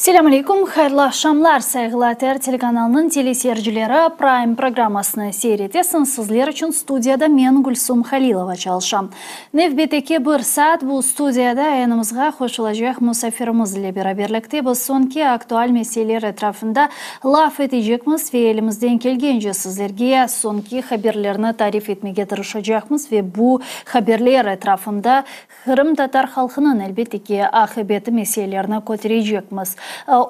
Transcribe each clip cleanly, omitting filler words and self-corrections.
Selam aleyküm, hayırlı akşamlar Saygılar telekanalının teleseyircileri Prime programmasını seyredesin. Sizler için studiyada men Gülsüm Halilova çalışam. Nevbeteki bir saat bu studiyada yanımızga hoş olacak misafirimiz ile beraberlikte biz sonki aktual meseleler etrafında laf edecekmiz ve elimizden gelgence sizlerge sonki haberlerini tarif etmeye tırışacakmiz ve bu haberler etrafında Kırım Tatar halkının elbette ki akıbeti meselelerini kotaracakmiz.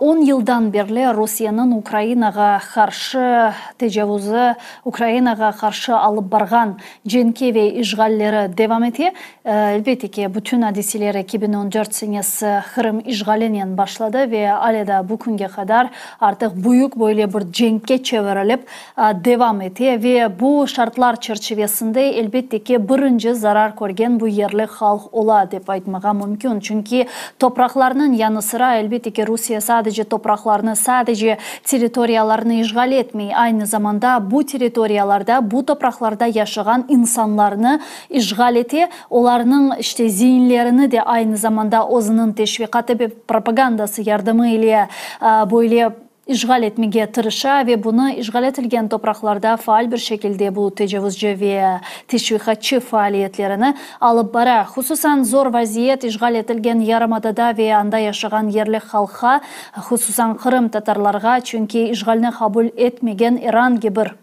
10 yıldan beri Rusya'nın Ukrayna'ga karşı tecavüzü, Ukrayna'ga karşı alıp bargan cenki ve işgalleri devam ediyor. Elbette ki bütün hadiseler 2014 senesi Kırım işgalinden başladı ve aleda bu günge kadar artık büyük böyle bir cenke çevrilip devam ediyor ve bu şartlar çerçevesinde elbette ki birinci zarar görgen bu yerli halk ola dep aytmaga mümkün. Çünkü topraklarının yanı sıra elbette ki Rusya sadece topraklarını, sadece teritoriyalarını işgal etmeyi, aynı zamanda bu teritoriyalarda, bu topraklarda yaşayan insanlarını işgal eti, onların işte zihinlerini de aynı zamanda özünün teşvikatı ve propagandası yardımı ile böyle işgal etmeye tırışa ve bunu işgal edilgen topraklarda faal bir şekilde bu tecavüzcü ve teşvikatçı faaliyetlerini alıp bara. Hususan zor vaziyet işgal edilgen Yarımada'da ve anda yaşayan yerli halka, hususan Kırım Tatarlarga, çünkü işgalini kabul etmegen herhangi bir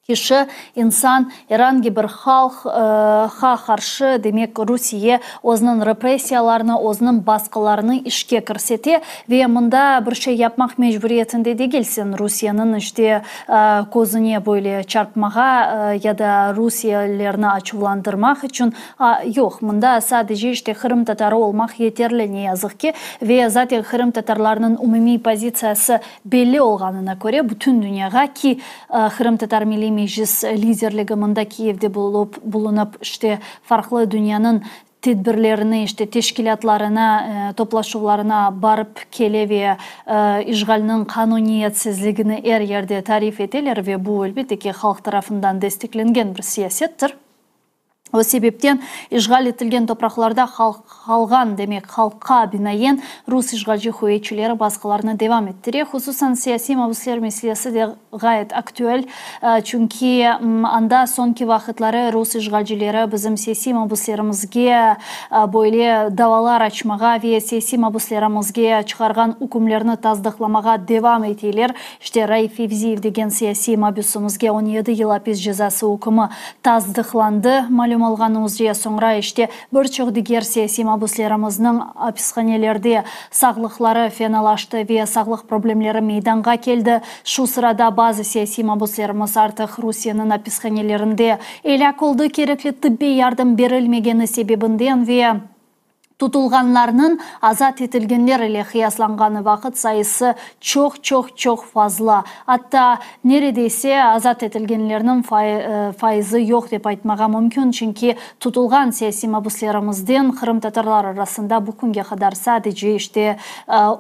kişi, insan, herhangi bir halka karşı demek Rusya özünün represiyalarını, özünün baskılarını işke kirseti ve bunda bir şey yapmak mecburiyetinde değilsin. Rusya'nın işte gözüne böyle çarpmağa ya da Rusyalılarını açıklandırmak için yok. Bunda sadece işte Kırım Tatarı olmak yeterli ne yazık ki ve zaten Kırım Tatarlarının umumi pozisiyası belli olganına göre bütün dünyaya ki Kırım Tatar Milli Meclis liderliğinde Kiev'de bulunup işte farklı dünyanın tedbirlerini, işte teşkilatlarına, toplaşılarına barıp kele ve işgalinin kanuniyetsizliğini her yerde tarif ederler ve bu elbette ki halk tarafından desteklengen bir siyasettir. O sebepten işgal etilgen topraklarda halgan demek halka binayen Rus işgalci hüviyetçileri baskılarına devam ettiriyor. Hususan siyasi mabuslar meselesi de gayet aktüel. Çünkü anda sonki vakitleri Rus işgalcileri bizim siyasi mabuslarımızga böyle davalar açmağa ve siyasi mabuslarımızga çıkargan hükümlerini tasdiklamağa devam ediyorlar. İşte Raif Fevziyev degen siyasi mabusumuzga 17 yıl hapis cezası hükümü tasdiklandı. Malum olganımızca sonra işte birçok diğer siyasi mabuslarımızın hapishanelerde sağlıkları fenalaştı ve sağlık problemleri meydana geldi. Şu sırada bazı siyasi mabuslarımız artık Rusya'nın hapishanelerinde elak oldu, gerekli tıbbi yardım verilmegeni sebebinden ve tutulganlarının azat etilgenler ile kıyaslanganı vakit sayısı çok fazla. Hatta neredeyse azat etilgenlerinin faizi yok dep aytmaga mümkün. Çünkü tutulgan siyasi mabuslarımızdan Kırım Tatarlar arasında bu günge kadar sadece işte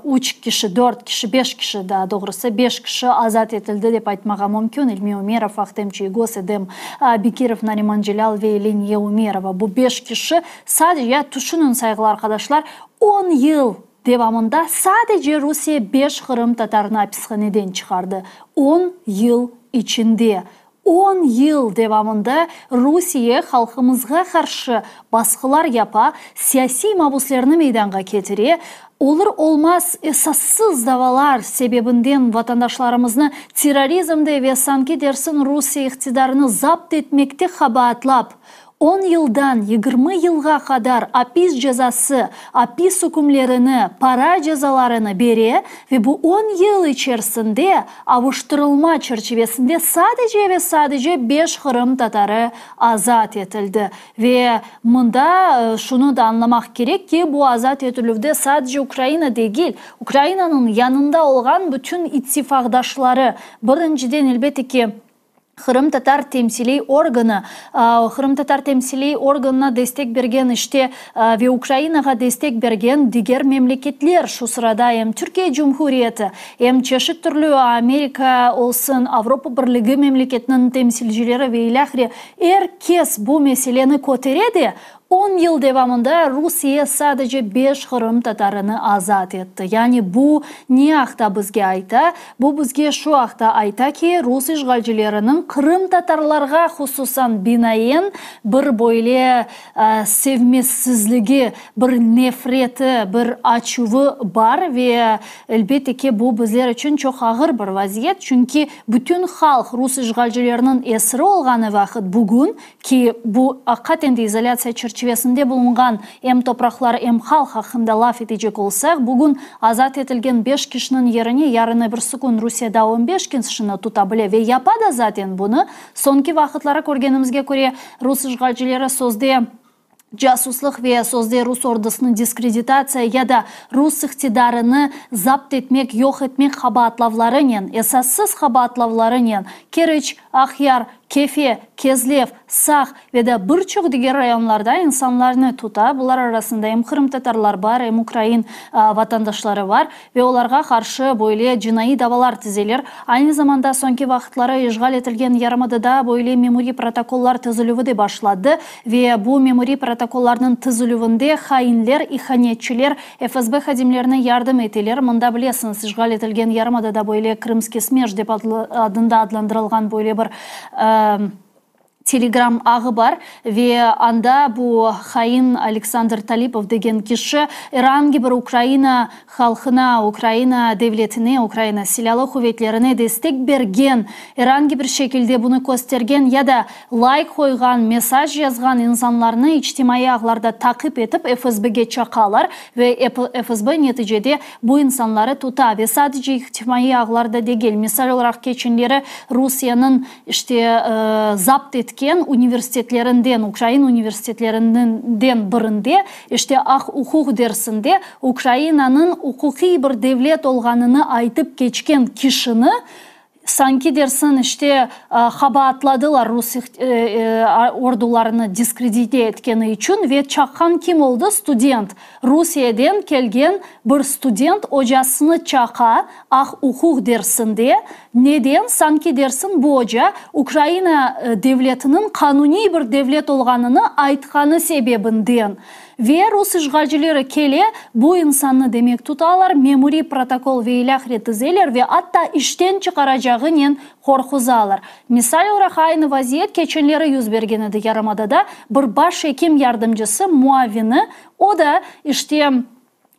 3 kişi, 4 kişi, 5 kişi daha doğrusu 5 kişi azat etildi dep aytmaga mümkün. İlmi Umerov, Ahtem Çiygos, Edem Bekirov, Nariman Celal ve Lenya Umerova. Bu 5 kişi sadece düşünün saygılar arkadaşlar, 10 yıl devamında sadece Rusya 5 Kırım Tatarını hapishaneden çıkardı. 10 yıl içinde. 10 yıl devamında Rusya halkımızga karşı baskılar yapa, siyasi mabuslarını meydana getiriyor. Olur olmaz esassız davalar sebebinden vatandaşlarımızı terörizmde ve sanki dersin Rusya iktidarını zapt etmekte kabahatlap 10 yıldan 20 yılga kadar hapis cezası, hapis hükümlerini, para cezalarını veriyor ve bu 10 yıl içerisinde avuşturulma çerçevesinde sadece ve sadece 5 Kırım Tatarı azat edildi. Ve bunda şunu da anlamak gerek ki bu azat edilivde sadece Ukrayna değil, Ukrayna'nın yanında olan bütün ittifakdaşları birinciden elbette ki Kırım Tatar temsili organı, Kırım Tatar temsili organına destek bergen işte ve Ukrayna'ya destek bergen diğer memleketler şu sırada hem Türkiye Cumhuriyeti hem çeşit türlü Amerika olsun Avrupa Birliği memleketinin temsilcileri ve ilahri herkes bu meseleni koteredi. 10 yıl devamında Rusya sadece 5 Kırım Tatarını azat etti. Yani bu ne akta bizge ayta? Bu bizge şu akta ayta ki Rus işgalcilerinin Kırım Tatarlarga hususan binayen bir böyle sevmesizligi, bir nefreti, bir açuvu var ve elbette ki bu bizler için çok ağır bir vaziyet. Çünkü bütün halk Rus işgalcilerinin esiri olğanı vakit bugün ki bu hakikaten de izolasiya çerçevesinde bulungan hem topraklar hem halk hakkında laf edecek olsak, bugün azat etilgen 5 kişinin yerine yarın bir sekund Rusya'da 15 kişini tutabilir ve yapada zaten bunu. Sonki vakitlara görgenimizge göre Rus işgalcileri sözde casusluk ve sözde Rus ordusunu diskreditatsiya ya da Rus iktidarını zapt etmek, yok etmek habatlavlarının, esassız habatlavlarının Kerech, Akhyar, Kefe, Kezlev, Sağ ve de birçok diğer rayonlarda insanlarını tuta. Bunlar arasında hem Kırım Tatarlar var, hem Ukrayna vatandaşları var ve onlarga karşı böyle cinayi davalar tizilir. Aynı zamanda sonki vakitlara işgal etilgen Yarımada'da böyle memuri protokollar tizilüvü de başladı ve bu memuri protokollarının tizilüvünde hainler, ihanetçiler, FSB hadimlerine yardım etiler. Mında bilesiniz, işgal etilgen Yarımada'da böyle Kırımski Smerç dep adında adlandırılgan böyle bir Telegram ağı var ve anda bu hain Alexander Talipov degen kişi herhangi bir Ukrayna halkına, Ukrayna devletine, Ukrayna silahlı kuvvetlerine destek bergen, herhangi bir şekilde bunu göstergen ya da like koygan, mesaj yazgan insanlarını içtimai ağlarda takip edip FSB'ge çakalar ve FSB neticede bu insanları tutar ve sadece içtimai ağlarda değil, misal olarak geçenleri Rusya'nın zapt etken üniversitetlerinden, Ukrayna üniversitetlerinden birinde hukuk dersinde Ukrayna'nın hukuki bir devlet olganını aytıp geçken kişini sanki dersin habatladılar Rus ordularını diskredite etkeni için ve çakan kim oldu? Student. Rusya'dan kelgen bir student hocasını çaka hukuk dersinde. Neden? Sanki dersin bu hoca Ukrayna devletinin kanuni bir devlet olganını aytkanı sebebinden. Ve Rus işgalcileri kele bu insanı demek tutalar, memuri protokol ve ilahre tizeler ve hatta işten çıkaracağının korkuzalar. Misal olarak aynı vaziyet geçenleri yüz bergenedi Yarımada'da bir baş hekim yardımcısı muavini, o da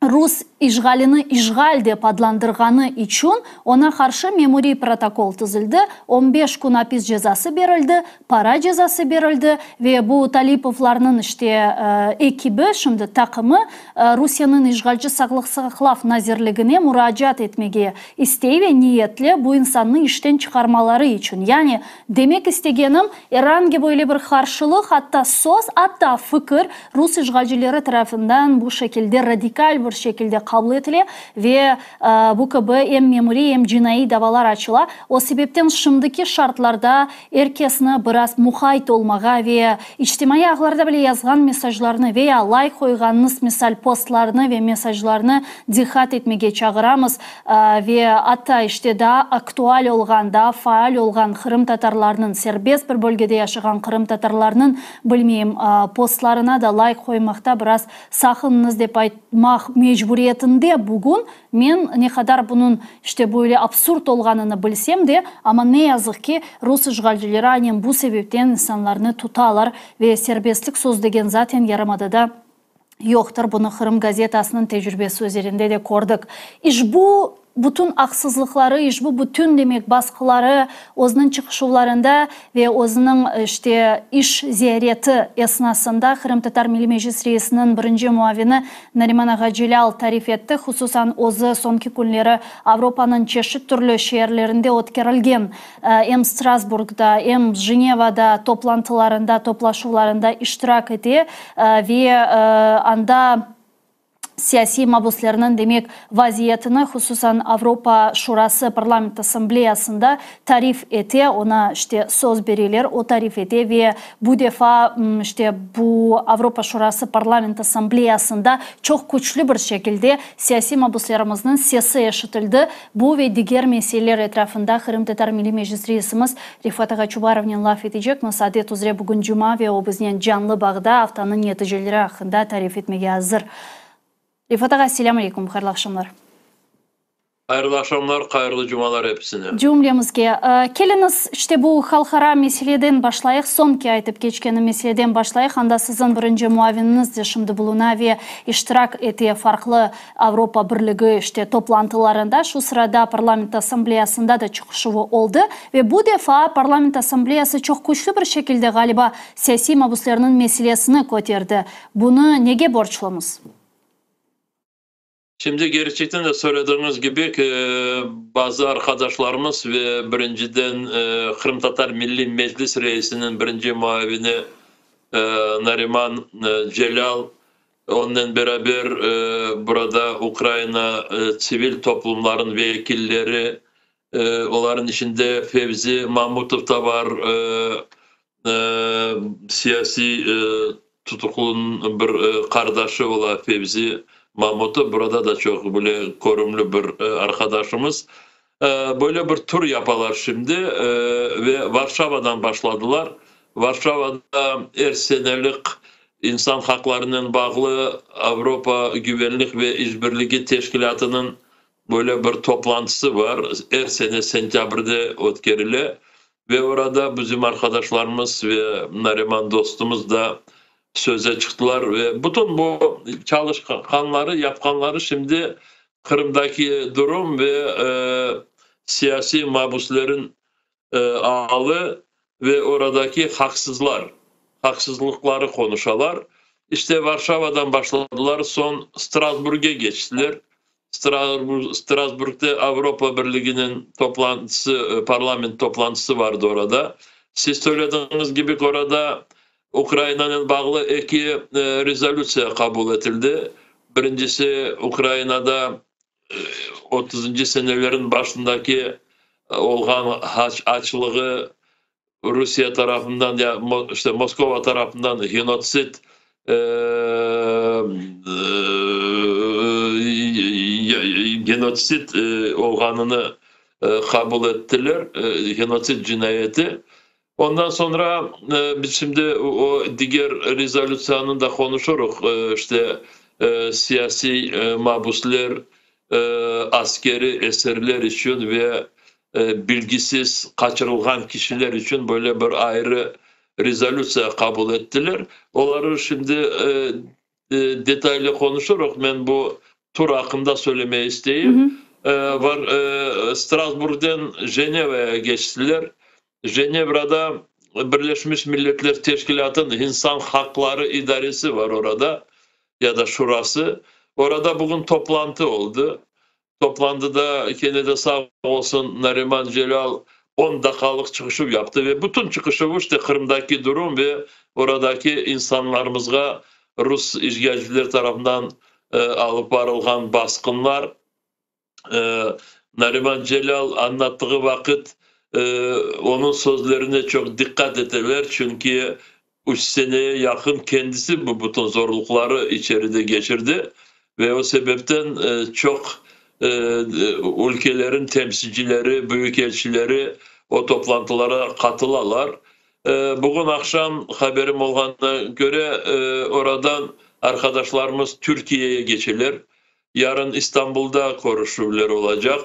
Rus işgalini işgal dep adlandırganı için ona karşı memuri protokol tizildi. 15 gün hapis cezası verildi, para cezası verildi ve bu Talipovlarının ekibi, şimdi takımı Rusya'nın işgalci sağlık saqlav nazirligine müracaat etmeye isteği ve niyetli bu insanı işten çıkarmaları için. Yani demek istegenim herhangi böyle bir karşılık, hatta söz, hatta fikir Rus işgalcileri tarafından bu şekilde radikal bir şekilde kabul edilir ve bu gibi hem memuri hem cinayi davalar açıla. O sebepten şimdiki şartlarda herkesine biraz muhayt olmağa ve içtimai ağlarda bile yazgan mesajlarını veya like koyganınız misal postlarını ve mesajlarını dikkat etmeye çağıramız ve hatta daha aktual olgan, daha faal olgan Kırım Tatarlarının, serbest bir bölgede yaşayan Kırım Tatarlarının bilmeyeyim postlarına da like koymakta biraz sakınınız dep aytmak mecburiyetinde bugün men ne kadar bunun böyle absürt olganını bilsem de ama ne yazık ki Rus işgalcileri aynen bu sebepten insanlarını tutalar ve serbestlik söz degen zaten Yarımada'da yoktur. Bunu Kırım gazetasının tecrübesi üzerinde de gördük. Bu bütün haksızlıkları, bu bütün demek baskıları o'zining çıkışlarında ve o'zining iş ziyareti esnasında Kırım Tatar Milliy Meclis Reisinin birinci muavini Nariman Agajilal tarif etti. Hususan o'zi sonki kunlari Avropanın çeşit türlü şehirlerinde o'tkirilgan hem Strasburg'da hem Jeneva'da toplantılarında, toplaşularında iştirak etti ve anda siyasi mabuslarının demek vaziyetini hususan Avrupa Şurası Parlament Asambleyasında tarif ete, ona işte söz verilir, o tarif ete ve bu defa işte bu Avrupa Şurası Parlament Asambleyasında çok güçlü bir şekilde siyasi mabuslarımızın sesi eşitildi. Bu ve diğer meseleler etrafında Kırım Tatar Milli Meclis Reisimiz Rifat Agaçubarov'un laf edecek. Masadet üzere bugün Cuma ve o bizden canlı bağda haftanın neticeleri hakkında tarif etmeye hazır. Rifat Ağa, selamun aleyküm, hayırlı akşamlar. Hayırlı akşamlar, hayırlı cumalar hepsine. Cümlemizge. Keliniz işte bu halkara meseleden başlayıq, sonki aytıp geçkeni meseleden başlayıq. Anda sizin birinci muavininiz de şimdi buluna ve iştirak ete farklı Avrupa Birliği işte toplantılarında. Şu sırada Parlament Asambleyasında da çıkışı oldu. Ve bu defa Parlament Asambleyası çok güçlü bir şekilde galiba siyasi mabuslarının meselesini koterdi. Bunu nege borçlumuz? Şimdi gerçekten de söylediğiniz gibi bazı arkadaşlarımız ve birinciden Kırım Tatar Milli Meclis Reisi'nin birinci muavini Nariman Celal, onunla beraber burada Ukrayna sivil toplumların vekilleri, onların içinde Fevzi Mahmutov da var, siyasi tutuklunun bir kardeşi olan Fevzi Mahmutov, burada da çok böyle korumlu bir arkadaşımız. Böyle bir tur yaparlar şimdi ve Varşova'dan başladılar. Varşova'da her senelik insan haklarının bağlı Avrupa Güvenlik ve İşbirliği Teşkilatı'nın böyle bir toplantısı var. Her sene sentyabrda ötkerilir ve orada bizim arkadaşlarımız ve Nariman dostumuz da söze çıktılar ve bütün bu çalışkanları, yapkanları şimdi Kırım'daki durum ve siyasi mahpusların ağlı ve oradaki haksızlıkları konuşalar. İşte Varşova'dan başladılar, son Strasbourg'a geçtiler. Strasbourg'da Avrupa Birliği'nin toplantısı, parlament toplantısı vardı orada. Siz söylediğiniz gibi orada Ukrayna'nın bağlı iki rezolüsya kabul edildi. Birincisi Ukrayna'da 30. senelerin başındaki olan açlığı Rusya tarafından ya işte Moskova tarafından genotsit olganını kabul ettiler. Genotsit cinayeti. Ondan sonra biz şimdi o diğer rezolüsyanın da konuşuruz. İşte siyasi mahpuslar, askeri eserler için ve bilgisiz kaçırılan kişiler için böyle bir ayrı rezolüsya kabul ettiler. Onları şimdi detaylı konuşuruz. Ben bu tur hakkında söylemeyi isteyeyim. Strasbourg'dan Ceneva'ya geçtiler. Cenevre'de Birleşmiş Milletler Teşkilatı'nın İnsan Hakları İdaresi var orada ya da şurası. Orada bugün toplantı oldu. Toplantıda kendine sağ olsun Nariman Celal 10 dakikalık çıkışı yaptı ve bütün çıkışı işte Kırım'daki durum ve oradaki insanlarımıza Rus işgalciler tarafından alıp varılan baskınlar. Nariman Celal anlattığı vakit onun sözlerine çok dikkat ettiler çünkü 3 seneye yakın kendisi bu bütün zorlukları içeride geçirdi ve o sebepten çok ülkelerin temsilcileri, büyükelçileri o toplantılara katılarlar. Bugün akşam haberim olana göre oradan arkadaşlarımız Türkiye'ye geçilir. Yarın İstanbul'da konuşmalar olacak.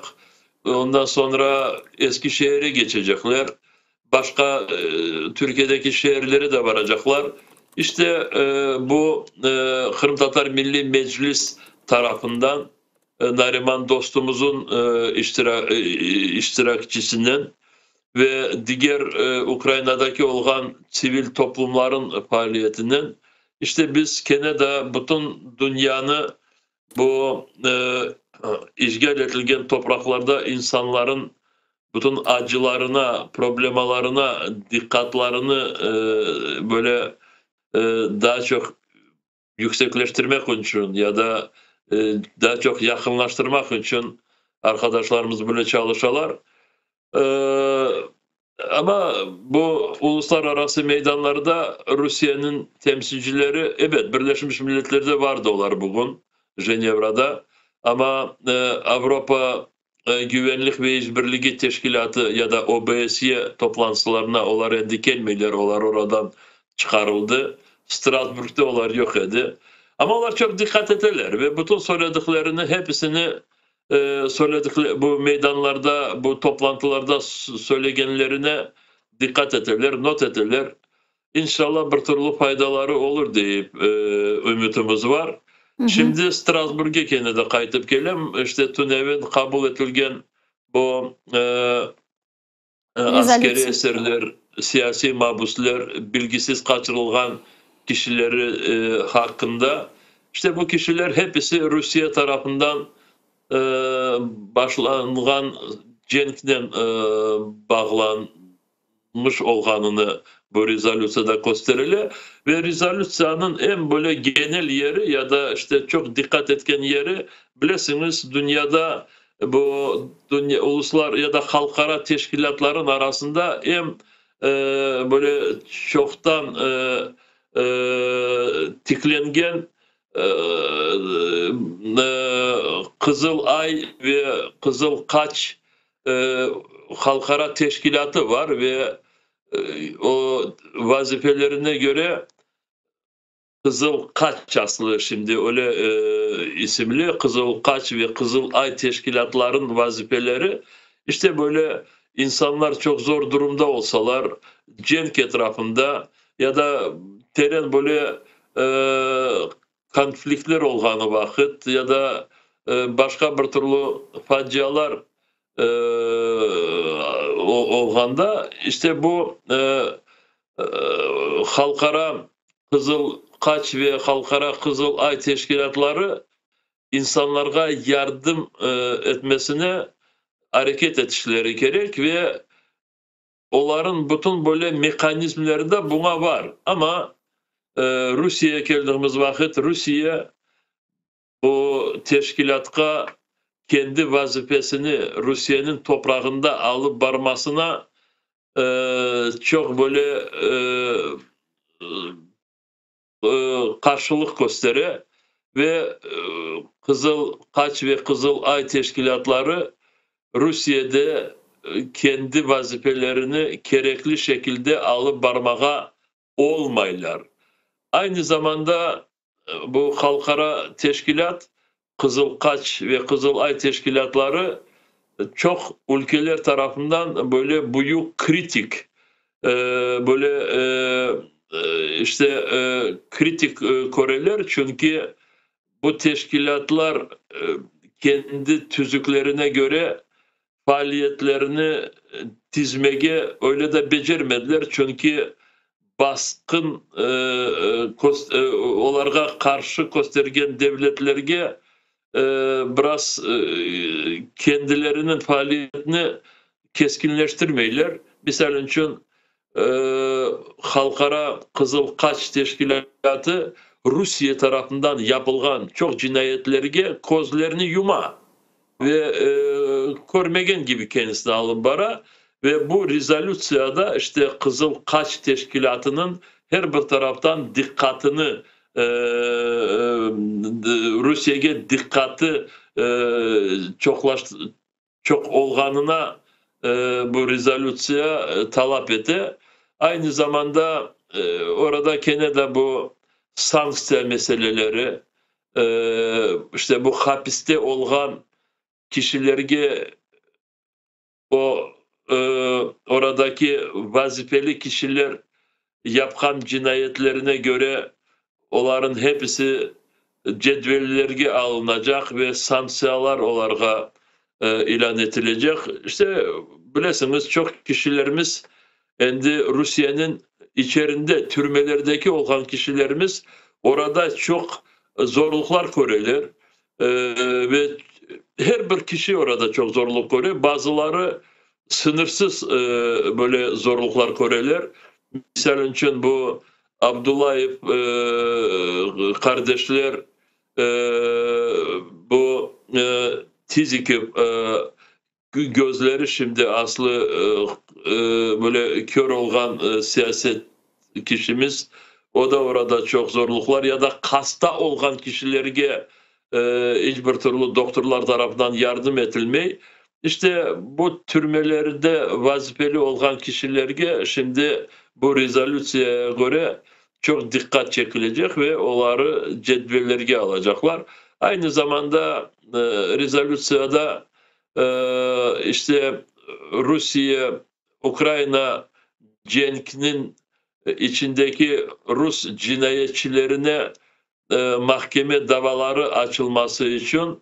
Ondan sonra Eskişehir'e geçecekler. Başka Türkiye'deki şehirlere de varacaklar. İşte bu Kırım Tatar Milli Meclis tarafından Nariman dostumuzun iştirakçısının ve diğer Ukrayna'daki olan sivil toplumların faaliyetinin işte biz Kanada bütün dünyanı bu işgal edilen topraklarda insanların bütün acılarına, problemalarına, dikkatlerini böyle daha çok yüksekleştirmek için ya da daha çok yakınlaştırmak için arkadaşlarımız böyle çalışıyorlar. Ama bu uluslararası meydanlarda Rusya'nın temsilcileri, evet, Birleşmiş Milletler'de vardılar bugün Cenevre'de, ama Avrupa Güvenlik ve İşbirliği Teşkilatı ya da OBSE toplantılarına onlar endi gelmeyler, onlar oradan çıkarıldı. Strasbourg'da onlar yok idi. Ama onlar çok dikkat ederler ve bütün söylediklerini hepsini söyledikleri bu meydanlarda, bu toplantılarda söyleyenlerine dikkat ederler, not ederler. İnşallah bir türlü faydaları olur deyip ümitimiz var. Şimdi Strasbourg'a kendine kayıtıp gelem. İşte Tünev'in kabul edilen bu askeri eserler, siyasi mahpuslar, bilgisiz kaçırılan kişileri hakkında, işte bu kişiler hepsi Rusya tarafından başlanğan cenkden bağlanmış olganını bu rezolüsyada gösterilir ve rezolüsyanın en böyle genel yeri ya da işte çok dikkat etken yeri, bilesiniz dünyada bu uluslar ya da halkara teşkilatların arasında en böyle çoktan tiklengen Kızıl Ay ve Kızıl Kaç halkara teşkilatı var ve o vazifelerine göre Kızıl Kaç aslında şimdi öyle isimli Kızıl Kaç ve Kızıl Ay teşkilatların vazifeleri, işte böyle insanlar çok zor durumda olsalar cenk etrafında ya da teren böyle konfliktler olğanı vakit ya da başka bir türlü facialar olğanda, işte bu halkara Kızıl Kaç ve halkara Kızıl Ay teşkilatları insanlara yardım etmesine hareket etişleri gerek ve onların bütün böyle mekanizmleri de buna var. Ama Rusya'ya geldiğimiz vakit Rusya bu teşkilatka kendi vazifesini Rusya'nın toprağında alıp varmasına çok böyle karşılık gösterir ve Kızıl Kaç ve Kızıl Ay teşkilatları Rusya'da kendi vazifelerini gerekli şekilde alıp varmağa olmaylar. Aynı zamanda bu halkara teşkilat, Kızıl Kaç ve Kızıl Ay teşkilatları çok ülkeler tarafından böyle büyük kritik, böyle işte kritik koreler, çünkü bu teşkilatlar kendi tüzüklerine göre faaliyetlerini dizmeye öyle de becermediler, çünkü baskın onlara karşı göstergen devletlerge biraz kendilerinin faaliyetini keskinleştirmeyler. Misal için halkara Kızıl Kaç teşkilatı Rusya tarafından yapılan çok cinayetlerge kozlarını yuma ve görmegen gibi kendisine alın bara ve bu rezolüsyada işte Kızıl Kaç teşkilatının her bir taraftan dikkatini Rusya'ya dikkati çok olganına bu rezolüsya talep etti. Aynı zamanda orada gene de bu sanksiya meseleleri, işte bu hapiste olgan kişilerge o oradaki vazifeli kişiler yapkan cinayetlerine göre onların hepsi cedvellerge alınacak ve sanksiyalar onlara ilan edilecek. İşte bilesiniz çok kişilerimiz endi Rusya'nın içerisinde türmelerdeki olan kişilerimiz orada çok zorluklar görürler ve her bir kişi orada çok zorluk görüyor. Bazıları sınırsız böyle zorluklar görürler. Misal için bu Abdullayev kardeşler tiziki gözleri şimdi aslı böyle kör olgan siyaset kişimiz, o da orada çok zorluklar ya da hasta olgan kişilerge hiçbir türlü doktorlar tarafından yardım edilmeyi. İşte bu türmelerde vazifeli olgan kişilerge şimdi bu rezolüsyaya göre çok dikkat çekilecek ve onları cedvellerge alacaklar. Aynı zamanda rezolüsyada işte Rusya, Ukrayna cenkinin içindeki Rus cinayetçilerine mahkeme davaları açılması için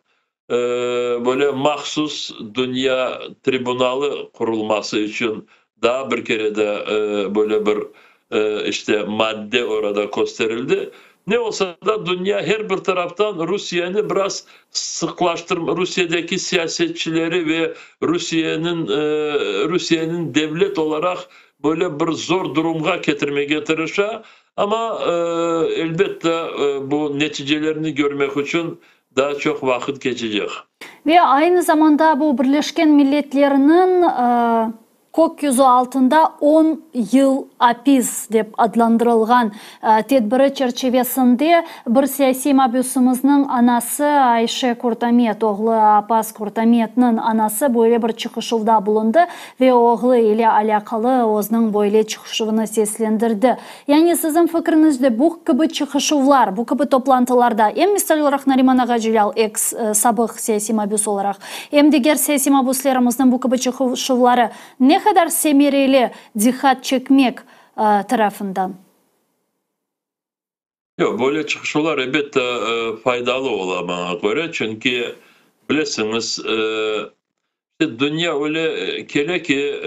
böyle mahsus dünya tribunali kurulması için daha bir kere de böyle bir işte madde orada gösterildi. Ne olsa da dünya her bir taraftan Rusya'nı biraz sıklaştırma, Rusya'daki siyasetçileri ve Rusya'nın devlet olarak böyle bir zor durumga getirmeye çalışa, ama elbette bu neticelerini görmek için daha çok vakit geçecek. Ve aynı zamanda bu Birleşken Milletler'in gökyüzü altında 10 yıl hapis dep adlandırılgan tedbiri çerçevesinde bir siyasi mahbusumuzun anası Ayşe Kurtamet, oğlu Abbas Kurtamet'nin anası böyle bir çıkışıvda bulundu ve oğlu ile alakalı o'zining böyle çıkışıvını seslendirdi. Yani sizin fikrinizde bu gibi çıkışıvlar, bu gibi toplantılarda hem misal olarak Nariman Agacilal ex sabık siyasi mahbus olarak hem diğer siyasi mahbuslarımızın bu gibi çıkışıvları ne kadar semereli dikkat çekmek tarafından? Yok, böyle çıkışlar elbette faydalı olur bana göre. Çünkü bilirsiniz dünya öyle kele ki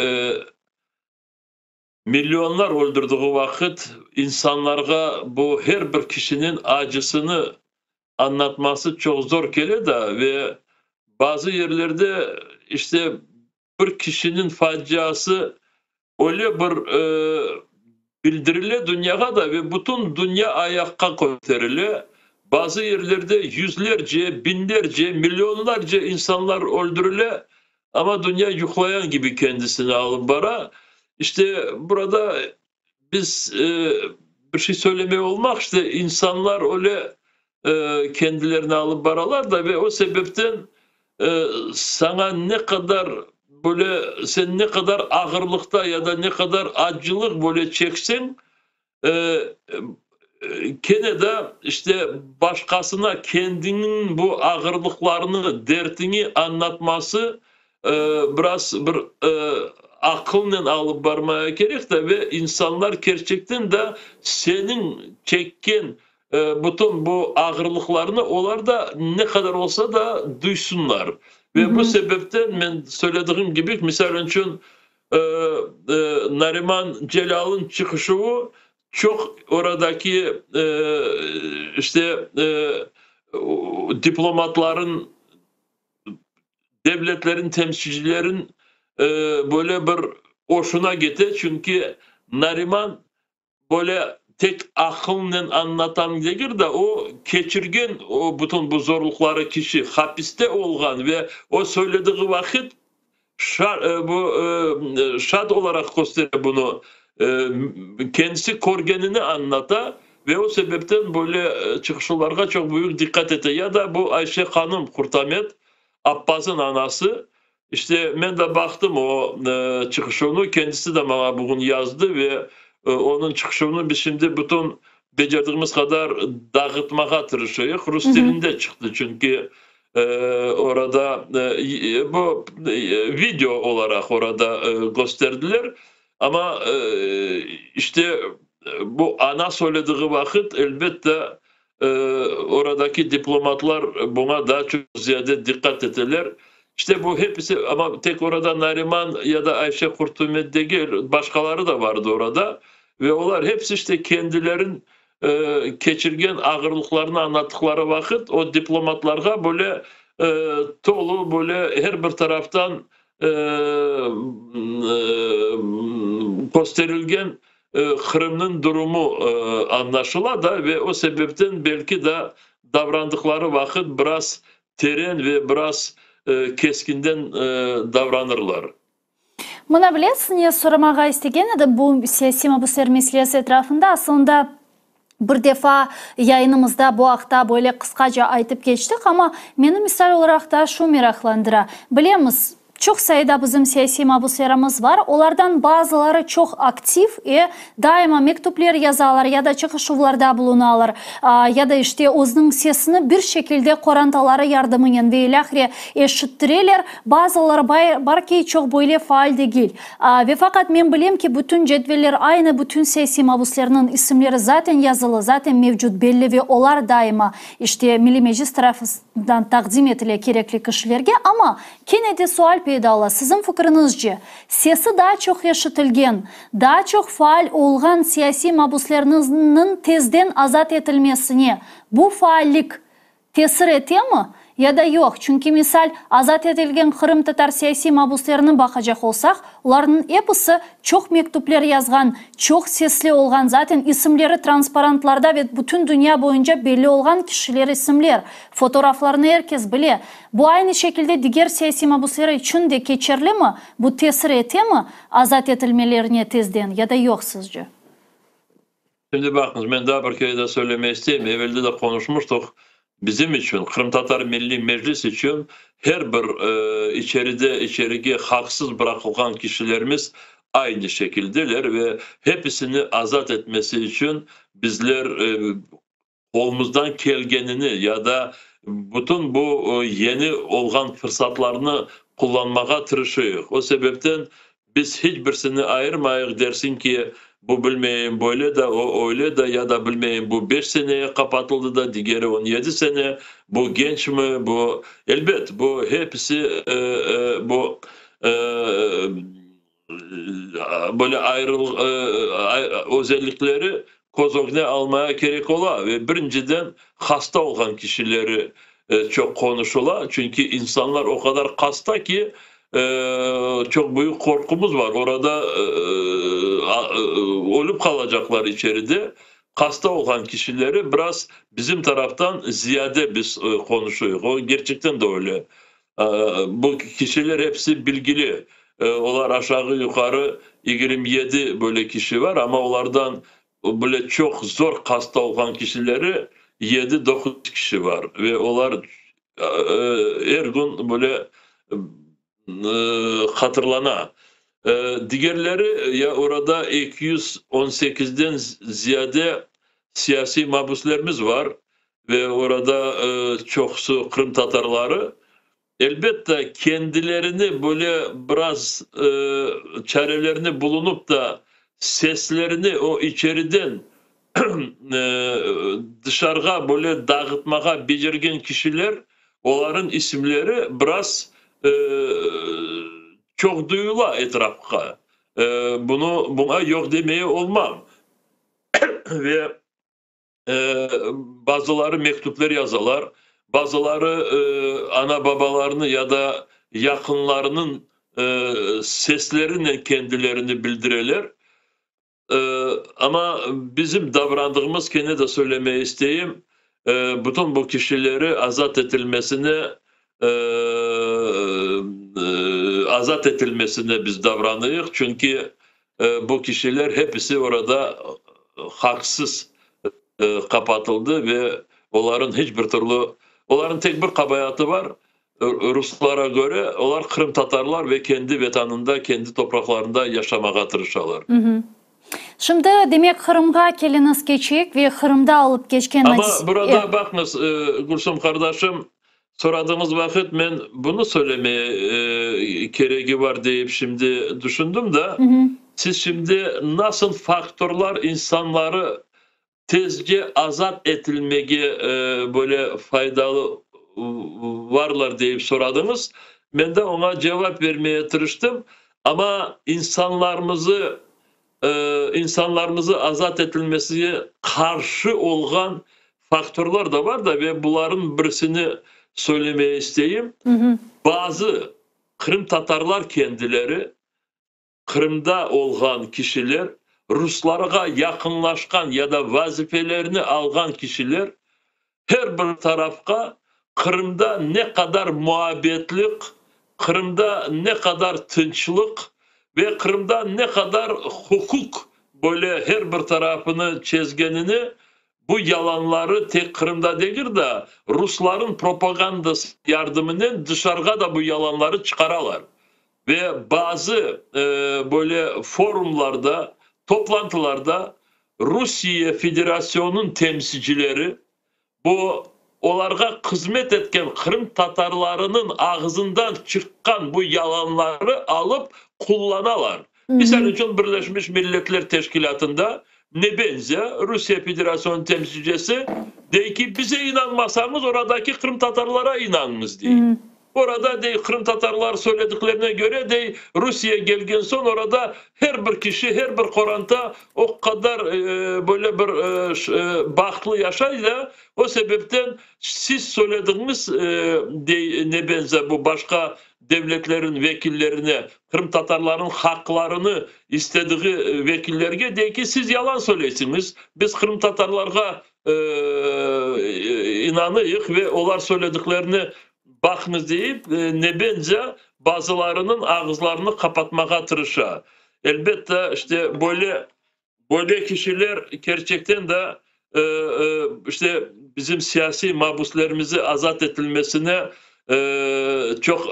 milyonlar öldürdüğü vakit insanlara bu her bir kişinin acısını anlatması çok zor kele de ve bazı yerlerde işte bir kişinin faciası öyle bir bildirile dünyaya da ve bütün dünya ayakta gösterile. Bazı yerlerde yüzlerce, binlerce, milyonlarca insanlar öldürüle, ama dünya yuklayan gibi kendisini alıp bara. İşte burada biz bir şey söylemeye olmak, işte insanlar öyle kendilerini alıp baralar da ve o sebepten sana ne kadar böyle, sen ne kadar ağırlıkta ya da ne kadar acılık böyle çeksen gene de işte başkasına kendinin bu ağırlıklarını, dertini anlatması biraz bir akılla alıp varmaya gerek de ve insanlar gerçekten de senin çeken bütün bu ağırlıklarını onlar da ne kadar olsa da duysunlar. Ve bu sebepten ben söylediğim gibi misal için Nariman Celal'ın çıkışı çok oradaki işte diplomatların, devletlerin, temsilcilerin böyle bir hoşuna gitti. Çünkü Nariman böyle tek akılla anlatan değil de o geçirgen o bütün bu zorlukları kişi hapiste olgan ve o söylediği vakit şad olarak gösteriyor bunu. Kendisi korgenini anlata ve o sebepten böyle çıkışlarga çok büyük dikkat ete. Ya da bu Ayşe Hanım Kurtamet, Abbas'ın anası, işte ben de baktım o çıkışını, kendisi de bana bugün yazdı ve onun çıkışını biz şimdi bütün becerdiğimiz kadar dağıtmaya tırışıyoruz. Rus dilinde çıktı çünkü orada bu video olarak orada gösterdiler. Ama işte bu ana söylediği vakit elbette oradaki diplomatlar buna daha çok ziyade dikkat ettiler. İşte bu hepsi, ama tek orada Nariman ya da Ayşe Kurtamet değil, başkaları da vardı orada. Ve onlar hepsi işte kendilerin geçirgen ağırlıklarını anlattıkları vakit o diplomatlara böyle tolu böyle her bir taraftan gösterilgen Kırım'ın durumu anlaşıla da ve o sebepten belki de davrandıkları vakit biraz terin ve biraz keskinden davranırlar. Mına bilesiz, niye soramağa istegen edi bu siyasi mabuslar meselesi etrafında aslında bir defa yayınımızda bu haqda böyle kıskaca aytıp geçtik ama meni misal olarak da şu meraklandıra. Bilemiz, çok sayıda bizim siyasi mabuslarımız var. Onlardan bazıları çok aktif daima mektuplar yazarlar ya da çıkışıvlarda bulunarlar. Ya da işte özünün sesini bir şekilde korantaları yardımıyla ve ilahire eşittirirler. Bazıları var ki çok böyle faal değil. Ve fakat ben bileyim ki bütün cedveller aynı, bütün siyasi mabuslarının isimleri zaten yazılı, zaten mevcut, belli ve onlar daima işte Milli Meclis tarafından takdim edilir gerekli kişilerge. Ama yine de sual pedala, sizin fikrinizce sesi daha çok yaşatılgan, daha çok faal olgan siyasi mabuslarının tezden azat edilmesine bu faallik tesir ediyor mu? Ya da yok. Çünkü misal azat edilgen Kırım Tatar siyasi mabuslarına bakacak olsak, onların hepsi çok mektuplar yazgan, çok sesli olgan, zaten isimleri transparantlarda ve bütün dünya boyunca belli olgan kişiler isimler. Fotoğraflarını herkes bilir. Bu aynı şekilde diğer siyasi mabuslar için de geçerli mi? Bu tesir ediyor mu azat edilmelerine tezden ya da yok sizce? Şimdi bakınız, ben daha bir kere de söylemek isteyeyim. Evvelde de konuşmuştuk. Bizim için, Kırım Tatar Milli Meclis için her bir içeriye haksız bırakılan kişilerimiz aynı şekildeler ve hepsini azat etmesi için bizler kolumuzdan gelgenini ya da bütün bu yeni olan fırsatlarını kullanmaya tırışıyoruz. O sebepten biz hiçbirisini ayırmayız, dersin ki bu bilmeyin böyle de o öyle de ya da bilmeyin bu 5 seneye kapatıldı da diğeri 17 sene, bu genç mi, bu elbet bu hepsi bu böyle özellikleri kozogna almaya gerek ola ve birinciden hasta olan kişileri çok konuşula. Çünkü insanlar o kadar hasta ki çok büyük korkumuz var. Orada ölüp kalacaklar içeride. Hasta olan kişileri biraz bizim taraftan ziyade biz konuşuyoruz. O gerçekten de öyle. Bu kişiler hepsi bilgili. Onlar aşağı yukarı 27 böyle kişi var ama onlardan böyle çok zor hasta olan kişileri 7-9 kişi var ve onlar her gün böyle hatırlana. Diğerleri ya orada 218'den ziyade siyasi mahpuslarımız var ve orada çoksu Kırım Tatarları. Elbette kendilerini böyle biraz çarelerini bulunup da seslerini o içeriden dışarıya böyle dağıtmaya becergen kişiler, onların isimleri biraz çok duyula etrafta. Buna yok demeye olmam. Ve bazıları mektuplar yazarlar, bazıları ana babalarını ya da yakınlarının seslerine kendilerini bildirirler. Ama bizim davrandığımız, kendine de söylemeyi isteyeyim, bütün bu kişileri azat edilmesine biz davranıyoruz. Çünkü bu kişiler hepsi orada haksız kapatıldı ve onların hiçbir türlü, onların tek bir kabahatı var. Ruslara göre onlar Kırım Tatarlar ve kendi vatanında, kendi topraklarında yaşamaya tırışırlar. Şimdi demek Kırım'a keliniz geçecek ve Kırım'da alıp geçken... Ama burada bakınız Gülsüm kardeşim, soradığınız vakit ben bunu söylemeye gereği var deyip şimdi düşündüm de siz şimdi nasıl faktörler insanları tezce azat etilmeye böyle faydalı varlar deyip soradınız. Ben de ona cevap vermeye tırıştım. Ama insanlarımızı azat edilmesine karşı olan faktörler de var da ve bunların birisini söylemeye isteyeyim. Bazı Kırım Tatarlar kendileri, Kırım'da olan kişiler, Ruslara yakınlaşkan ya da vazifelerini algan kişiler her bir tarafka Kırım'da ne kadar muhabbetlik, Kırım'da ne kadar tınçlık ve Kırım'da ne kadar hukuk böyle her bir tarafını çizgenini bu yalanları tek Kırım'da değil de Rusların propagandası yardımının dışarıda da bu yalanları çıkaralar. Ve bazı böyle forumlarda, toplantılarda Rusya Federasyonu'nun temsilcileri bu onlara hizmet etken Kırım Tatarlarının ağzından çıkan bu yalanları alıp kullanalar. Misal için Birleşmiş Milletler Teşkilatı'nda ne benzer Rusya Federasyonu temsilcisi de ki bize inanmasanız oradaki Kırım Tatarlara inanınız diye. Orada de Kırım Tatarlar söylediklerine göre de Rusya gelgen son orada her bir kişi, her bir koranta o kadar böyle bir bahtlı yaşayla o sebepten siz söylediğiniz ne benzer bu başka devletlerin vekillerine Kırım Tatarların haklarını istediği vekillerine de ki siz yalan söylesiniz. Biz Kırım Tatarlarga inanıyık ve onlar söylediklerini bakınız deyip ne bence bazılarının ağızlarını kapatmaya tırışa. Elbette işte böyle kişiler gerçekten de işte bizim siyasi mahpuslarımızı azat edilmesine çok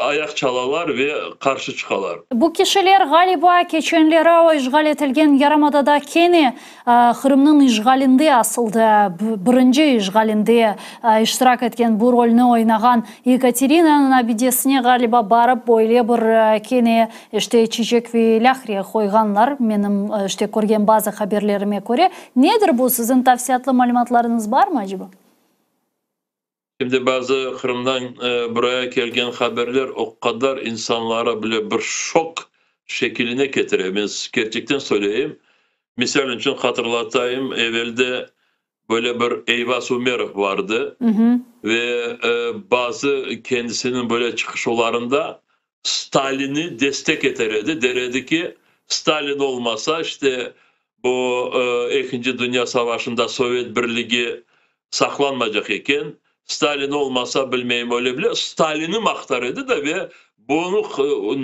ayak çalarlar ve karşı çıkarlar. Bu kişiler galiba geçenlere o işgal etilgen Yarımada'da kene Kırım'ın işgalinde asıldı. Birinci işgalinde iştirak etken bu rolünü oynagan Yekaterina'nın abidesine galiba barıp böyle bir kene işte çiçek ve lahriye koyganlar. Benim işte görgen bazı haberlerime göre. Nedir bu? Sizin tavsiyatlı malumatlarınız var mı acaba? Şimdi bazı Kırım'dan buraya gelgen haberler o kadar insanlara bile bir şok şekline getiriyor. Ben gerçekten söyleyeyim. Misal için hatırlatayım, evvelde böyle bir Eyvaz Umerov vardı. Ve bazı kendisinin böyle çıkışlarında Stalin'i destek ederdi. Deredi ki Stalin olmasa işte bu 2. Dünya Savaşı'nda Sovyet Birliği saklanmayacak iken Stalin olmasa bilmeyim öyle bile Stalin'i aktarırdı da ve bunu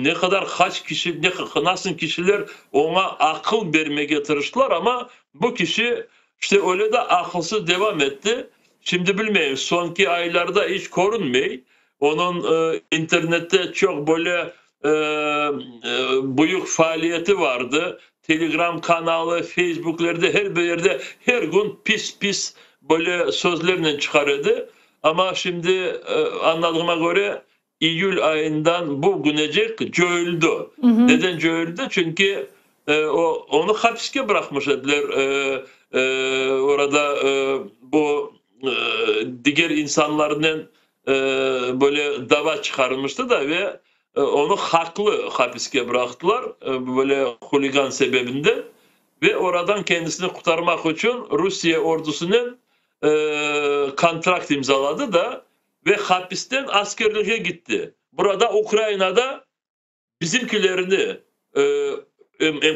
ne kadar kaç kişi nasıl kişiler ona akıl vermeye çalıştılar ama bu kişi işte öyle de akılsız devam etti. Şimdi bilmeyim sonki aylarda hiç korunmuyor. Onun internette çok böyle büyük faaliyeti vardı. Telegram kanalı, Facebook'larda her bir yerde her gün pis böyle sözlerle çıkarırdı. Ama şimdi anladığıma göre Eylül ayından bugünecek cöldü. Neden cöldü? Çünkü onu hapiste bırakmışlar. Orada bu diğer insanların böyle dava çıkarmıştı da ve onu haklı hapiste bıraktılar. Böyle huligan sebebinden ve oradan kendisini kurtarmak için Rusya ordusunun kontrakt imzaladı da ve hapisten askerliğe gitti. Burada Ukrayna'da bizimkilerini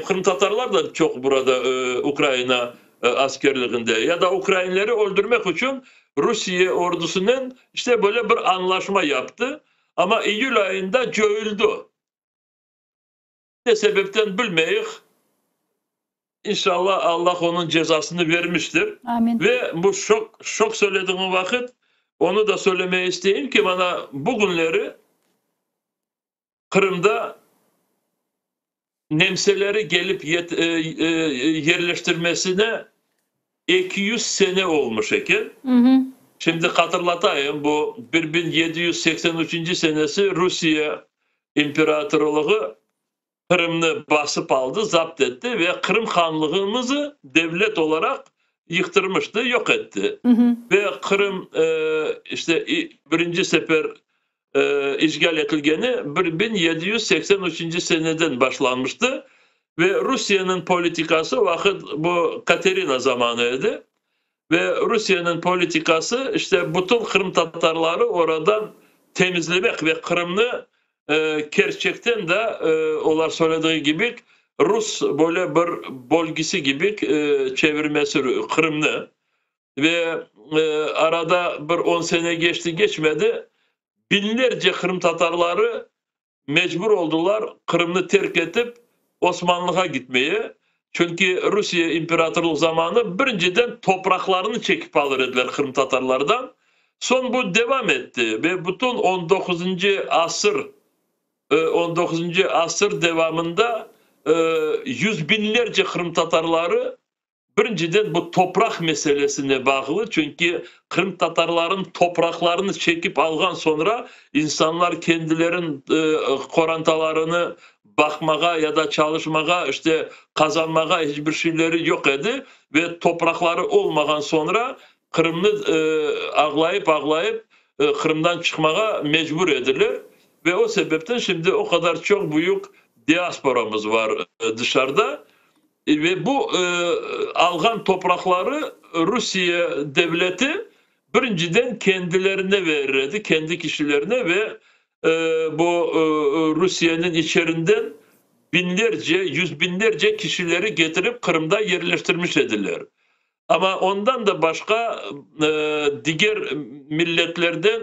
Kırım Tatarlar da çok burada Ukrayna askerliğinde ya da Ukraynalıları öldürmek için Rusya ordusunun işte böyle bir anlaşma yaptı. Ama Eylül ayında cöldü. Ne sebepten bilmeyik. İnşallah Allah onun cezasını vermiştir. Amin. Ve bu şok söylediğim vakit onu da söylemeye isteyeyim ki bana bugünleri Kırım'da Nemseleri gelip yerleştirmesine 200 sene olmuş iken. Şimdi hatırlatayım bu 1783. senesi Rusya İmparatorluğu Kırım'ı basıp aldı, zapt etti ve Kırım Hanlığımızı devlet olarak yıktırmıştı, yok etti. Ve Kırım işte birinci sefer işgal edilgeni 1783. seneden başlanmıştı. Ve Rusya'nın politikası vakit bu Katerina zamanıydı. Ve Rusya'nın politikası işte bütün Kırım Tatarları oradan temizlemek ve Kırım'ı gerçekten de onlar söylediği gibi Rus böyle bir bölgesi gibi çevirmesi Kırım'ı ve arada bir 10 sene geçti geçmedi. Binlerce Kırım Tatarları mecbur oldular Kırım'ı terk edip Osmanlı'ya gitmeye. Çünkü Rusya İmparatorluğu zamanı birinciden topraklarını çekip alırdılar Kırım Tatarlardan. Son bu devam etti ve bütün 19. asır devamında yüz binlerce Kırım Tatarları birinciden bu toprak meselesine bağlı. Çünkü Kırım Tatarların topraklarını çekip algan sonra insanlar kendilerin korantalarını bakmağa ya da çalışmağa işte kazanmağa hiçbir şeyleri yok edi ve toprakları olmadan sonra Kırım'ı ağlayıp Kırım'dan çıkmağa mecbur edilir ve o sebepten şimdi o kadar çok büyük diasporamız var dışarıda. Ve bu algan toprakları Rusya devleti birinciden kendilerine verirdi, kendi kişilerine ve bu Rusya'nın içerinden yüz binlerce kişileri getirip Kırım'da yerleştirmiş ediler. Ama ondan da başka diğer milletlerden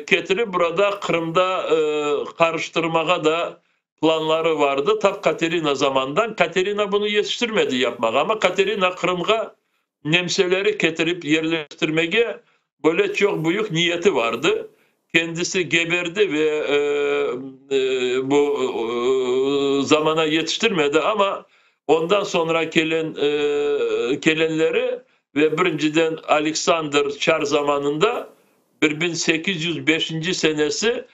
getirip burada Kırım'da karıştırmaya da planları vardı. Tabi Katerina zamandan. Katerina bunu yetiştirmedi yapmak ama Katerina Kırım'a nemseleri getirip yerleştirmeye böyle çok büyük niyeti vardı. Kendisi geberdi ve bu zamana yetiştirmedi ama ondan sonra gelenleri ve birinciden Alexander Çar zamanında 1805. senesi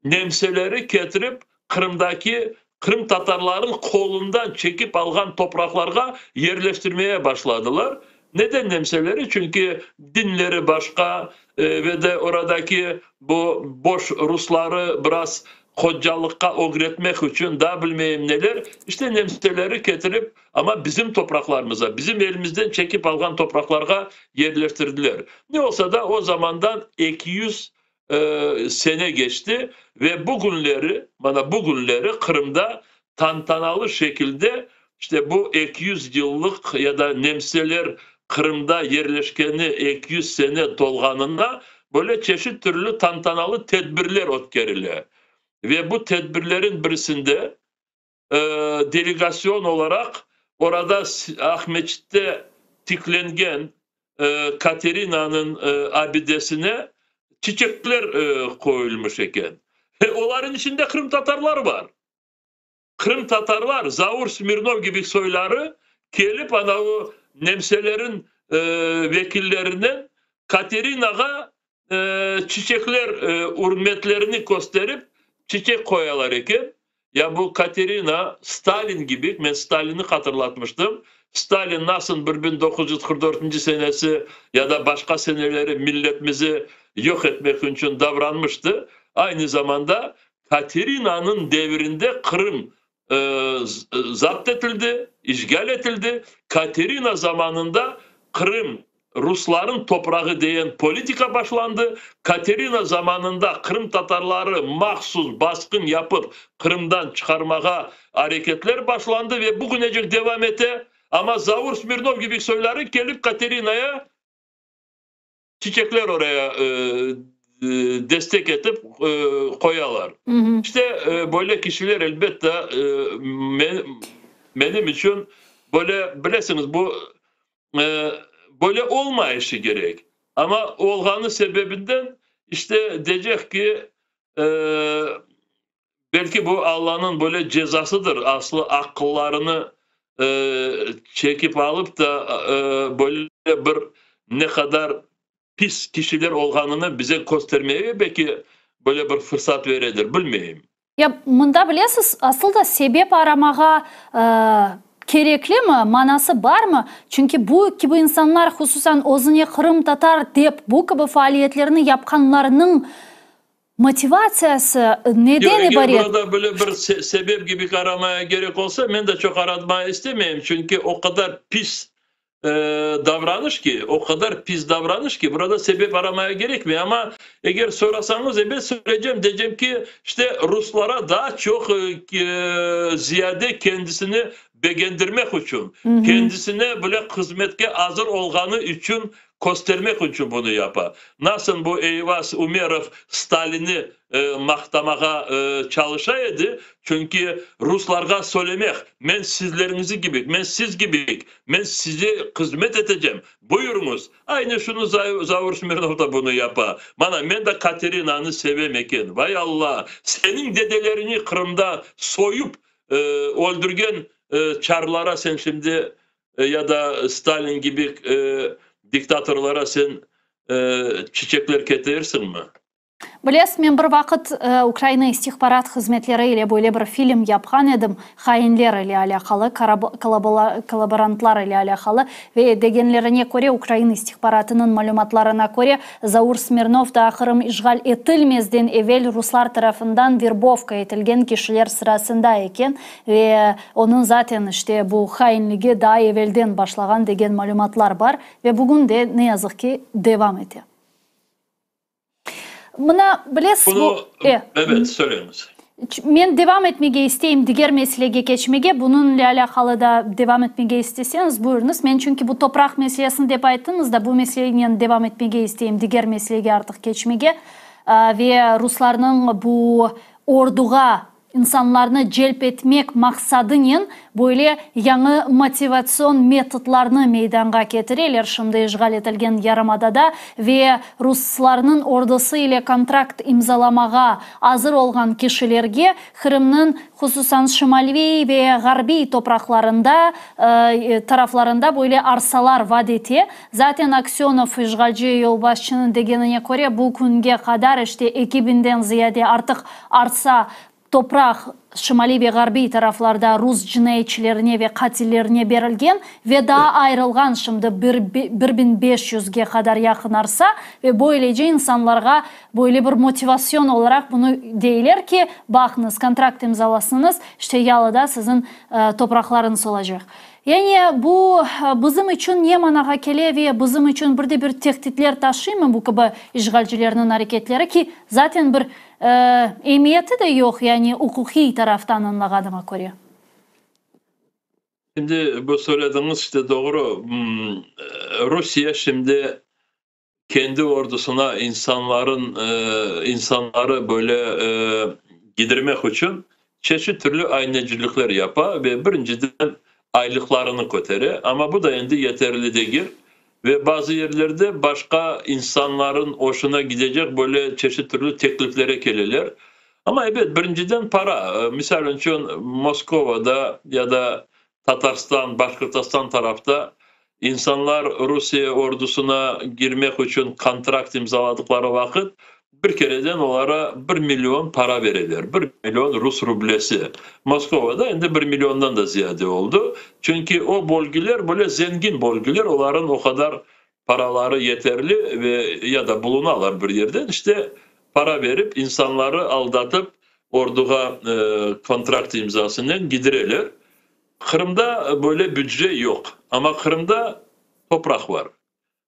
nemseleri getirip Kırım'daki Kırım Tatarların kolundan çekip algan topraklara yerleştirmeye başladılar. Neden nemseleri? Çünkü dinleri başka ve de oradaki bu boş Rusları biraz kocalıkka öğretmek için daha bilmeyeyim neler. İşte nemseleri getirip ama bizim topraklarımıza, bizim elimizden çekip algan topraklara yerleştirdiler. Ne olsa da o zamandan 200 sene geçti ve bugünleri Kırım'da tantanalı şekilde işte bu 200 yıllık ya da nemseler Kırım'da yerleşkeni 200 sene dolganına böyle çeşit türlü tantanalı tedbirler ötkeriler. Ve bu tedbirlerin birisinde delegasyon olarak orada Ahmetçik'te tiklengen Katerina'nın abidesine çiçekler koyulmuş iken. Onların içinde Kırım Tatarlar var. Kırım Tatarlar, Zavur Smirnov gibi soyları gelip o nemselerin vekillerinin Katerina'ya çiçekler hürmetlerini gösterip çiçek koyalar iken ya bu Katerina Stalin gibi, ben Stalin'i hatırlatmıştım. Stalin nasıl 1944. senesi ya da başka seneleri milletimizi yok etmek için davranmıştı. Aynı zamanda Katerina'nın devrinde Kırım zapt edildi, işgal edildi. Katerina zamanında Kırım Rusların toprağı diyen politika başlandı. Katerina zamanında Kırım Tatarları mahsus baskın yapıp Kırım'dan çıkarmaya hareketler başlandı ve bugünecek devam etti. Ama Zavur Smirnov gibi soyları gelip Katerina'ya çiçekler oraya destek edip koyarlar. Hı hı. İşte böyle kişiler elbette benim için böyle bilirsiniz bu böyle olmayışı gerek. Ama olganı sebebinden işte diyecek ki belki bu Allah'ın böyle cezasıdır. Aslı akıllarını çekip alıp da böyle bir ne kadar pis kişiler olganını bize göstermeye belki böyle bir fırsat veredir. Bilmeyeyim. Ya bunda biliyorsunuz aslında sebep aramağa gerekli mi? Manası var mı? Çünkü bu gibi insanlar hususan özüne Kırım Tatar deyip bu gibi faaliyetlerini yapkanlarının motivasyası neden ibaret? Burada böyle bir sebep gibi aramaya gerek olsa ben de çok aratmaya istemeyeyim. Çünkü o kadar pis davranış ki burada sebep aramaya gerekmiyor ama eğer sorarsanız ben söyleyeceğim diyeceğim ki işte Ruslara daha çok ziyade kendisini beğendirmek için, kendisine böyle hizmetke hazır olganı için göstermek için bunu yapar. Nasıl bu Eyvaz Umerov Stalin'i maktamağa çalışaydı? Çünkü Ruslarga söylemek, ben sizlerinizi gibi, ben siz gibi, ben size hizmet edeceğim. Buyurunuz. Aynı şunu Zavur Smirnov da bunu yapar. Bana ben de Katerina'nı sevemeken. Vay Allah, senin dedelerini Kırım'da soyup öldürgen Çarlara sen şimdi ya da Stalin gibi diktatörlara sen çiçekler ketirsin mi? Білесіз, мен бір вақыт Украина istihbarat хизметлері ile böyle bir film yapқан едім, хайынлер ile alakalı, kolaborantlар ile alakalı ve degenlerine göre Ukraina istihbaratının malumatlarına göre Zaur Smirnov da Kırım işgal etilmezden evvel Ruslar tarafından verbovka etilgen kişiler sırasında eken ve onun zaten işte bu hainliği daha evvelden başlagan degen malumatlar var ve bugün de ne yazık ki devam ediyor. Mına bilesiz bu... Evet, söyleyiniz. Men devam etmege isteyim, diğer meselege geçmege. Bununla alakalı da devam etmege isteseniz buyurunuz. Men çünkü bu toprak meselesini dep ayttınız da bu meseleyle devam etmege isteyim, diğer meselege artık geçmege. Ve Ruslarının bu orduğa insanlarını celp etmek maksadının böyle yanı motivasyon metodlarını meydana getirirler. Şimdi işgal etilgen Yarımada'da ve Ruslarının ordusu ile kontrakt imzalamağa hazır olan kişilerge Kırım'ın hususan Şimali ve Garbi topraklarında taraflarında böyle arsalar vaat etti. Zaten Aksyonov işgalci yolbaşçının degenine göre bu günge kadar işte 2000'den ziyade artık arsa toprak Şimali ve Garbi taraflarda Rus cinayetçilerine ve katillerine verilgen ve daha ayrılgan şimdi 1500'ge kadar yakın arsa ve böylece insanlara böyle bir motivasyon olarak bunu deyler ki bakınız kontrakt imzalasınız işte yalıda sizin topraklarınız olacak. Yani bu bizim için ne managa kele ve bizim için bir tehditler taşıyor mu bu gibi işgalcilerin hareketleri ki zaten bir emniyeti de yok yani hukuki taraftan anladığıma göre. Şimdi bu söylediğiniz işte doğru. Rusya şimdi kendi ordusuna insanları böyle gidirmek için çeşitli türlü aynacılıklar yapar ve birinciden aylıklarını götürür. Ama bu da şimdi yeterli değil. Ve bazı yerlerde başka insanların hoşuna gidecek böyle çeşitli türlü tekliflere gelirler. Ama evet birinciden para. Misal için Moskova'da ya da Tatarstan, Başkırtistan tarafta insanlar Rusya ordusuna girmek için kontrakt imzaladıkları vakit bir kereden onlara 1 milyon para verirler. 1 milyon Rus rublesi. Moskova'da şimdi 1 milyondan da ziyade oldu. Çünkü o bölgeler böyle zengin bölgeler. Onların o kadar paraları yeterli ve ya da bulunarlar bir yerden. İşte para verip insanları aldatıp orduğa kontrakt imzasından gidirirler. Kırım'da böyle bütçe yok. Ama Kırım'da toprak var.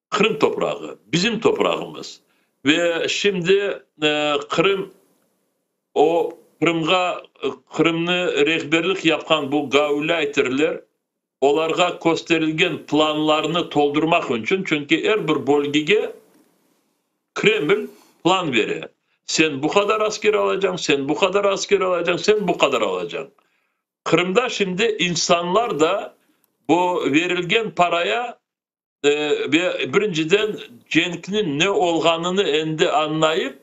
Kırım toprağı. Bizim toprağımız. Ve şimdi Kırım o Kırım'ı rehberlik yapan bu gauleiterler onlara gösterilgen planlarını doldurmak için çünkü her bir bölgeye Kreml plan verir. Sen bu kadar asker alacaksın, sen bu kadar asker alacaksın, sen bu kadar alacaksın. Kırım'da şimdi insanlar da bu verilgen paraya ve birinciden cenkinin ne olganını endi anlayıp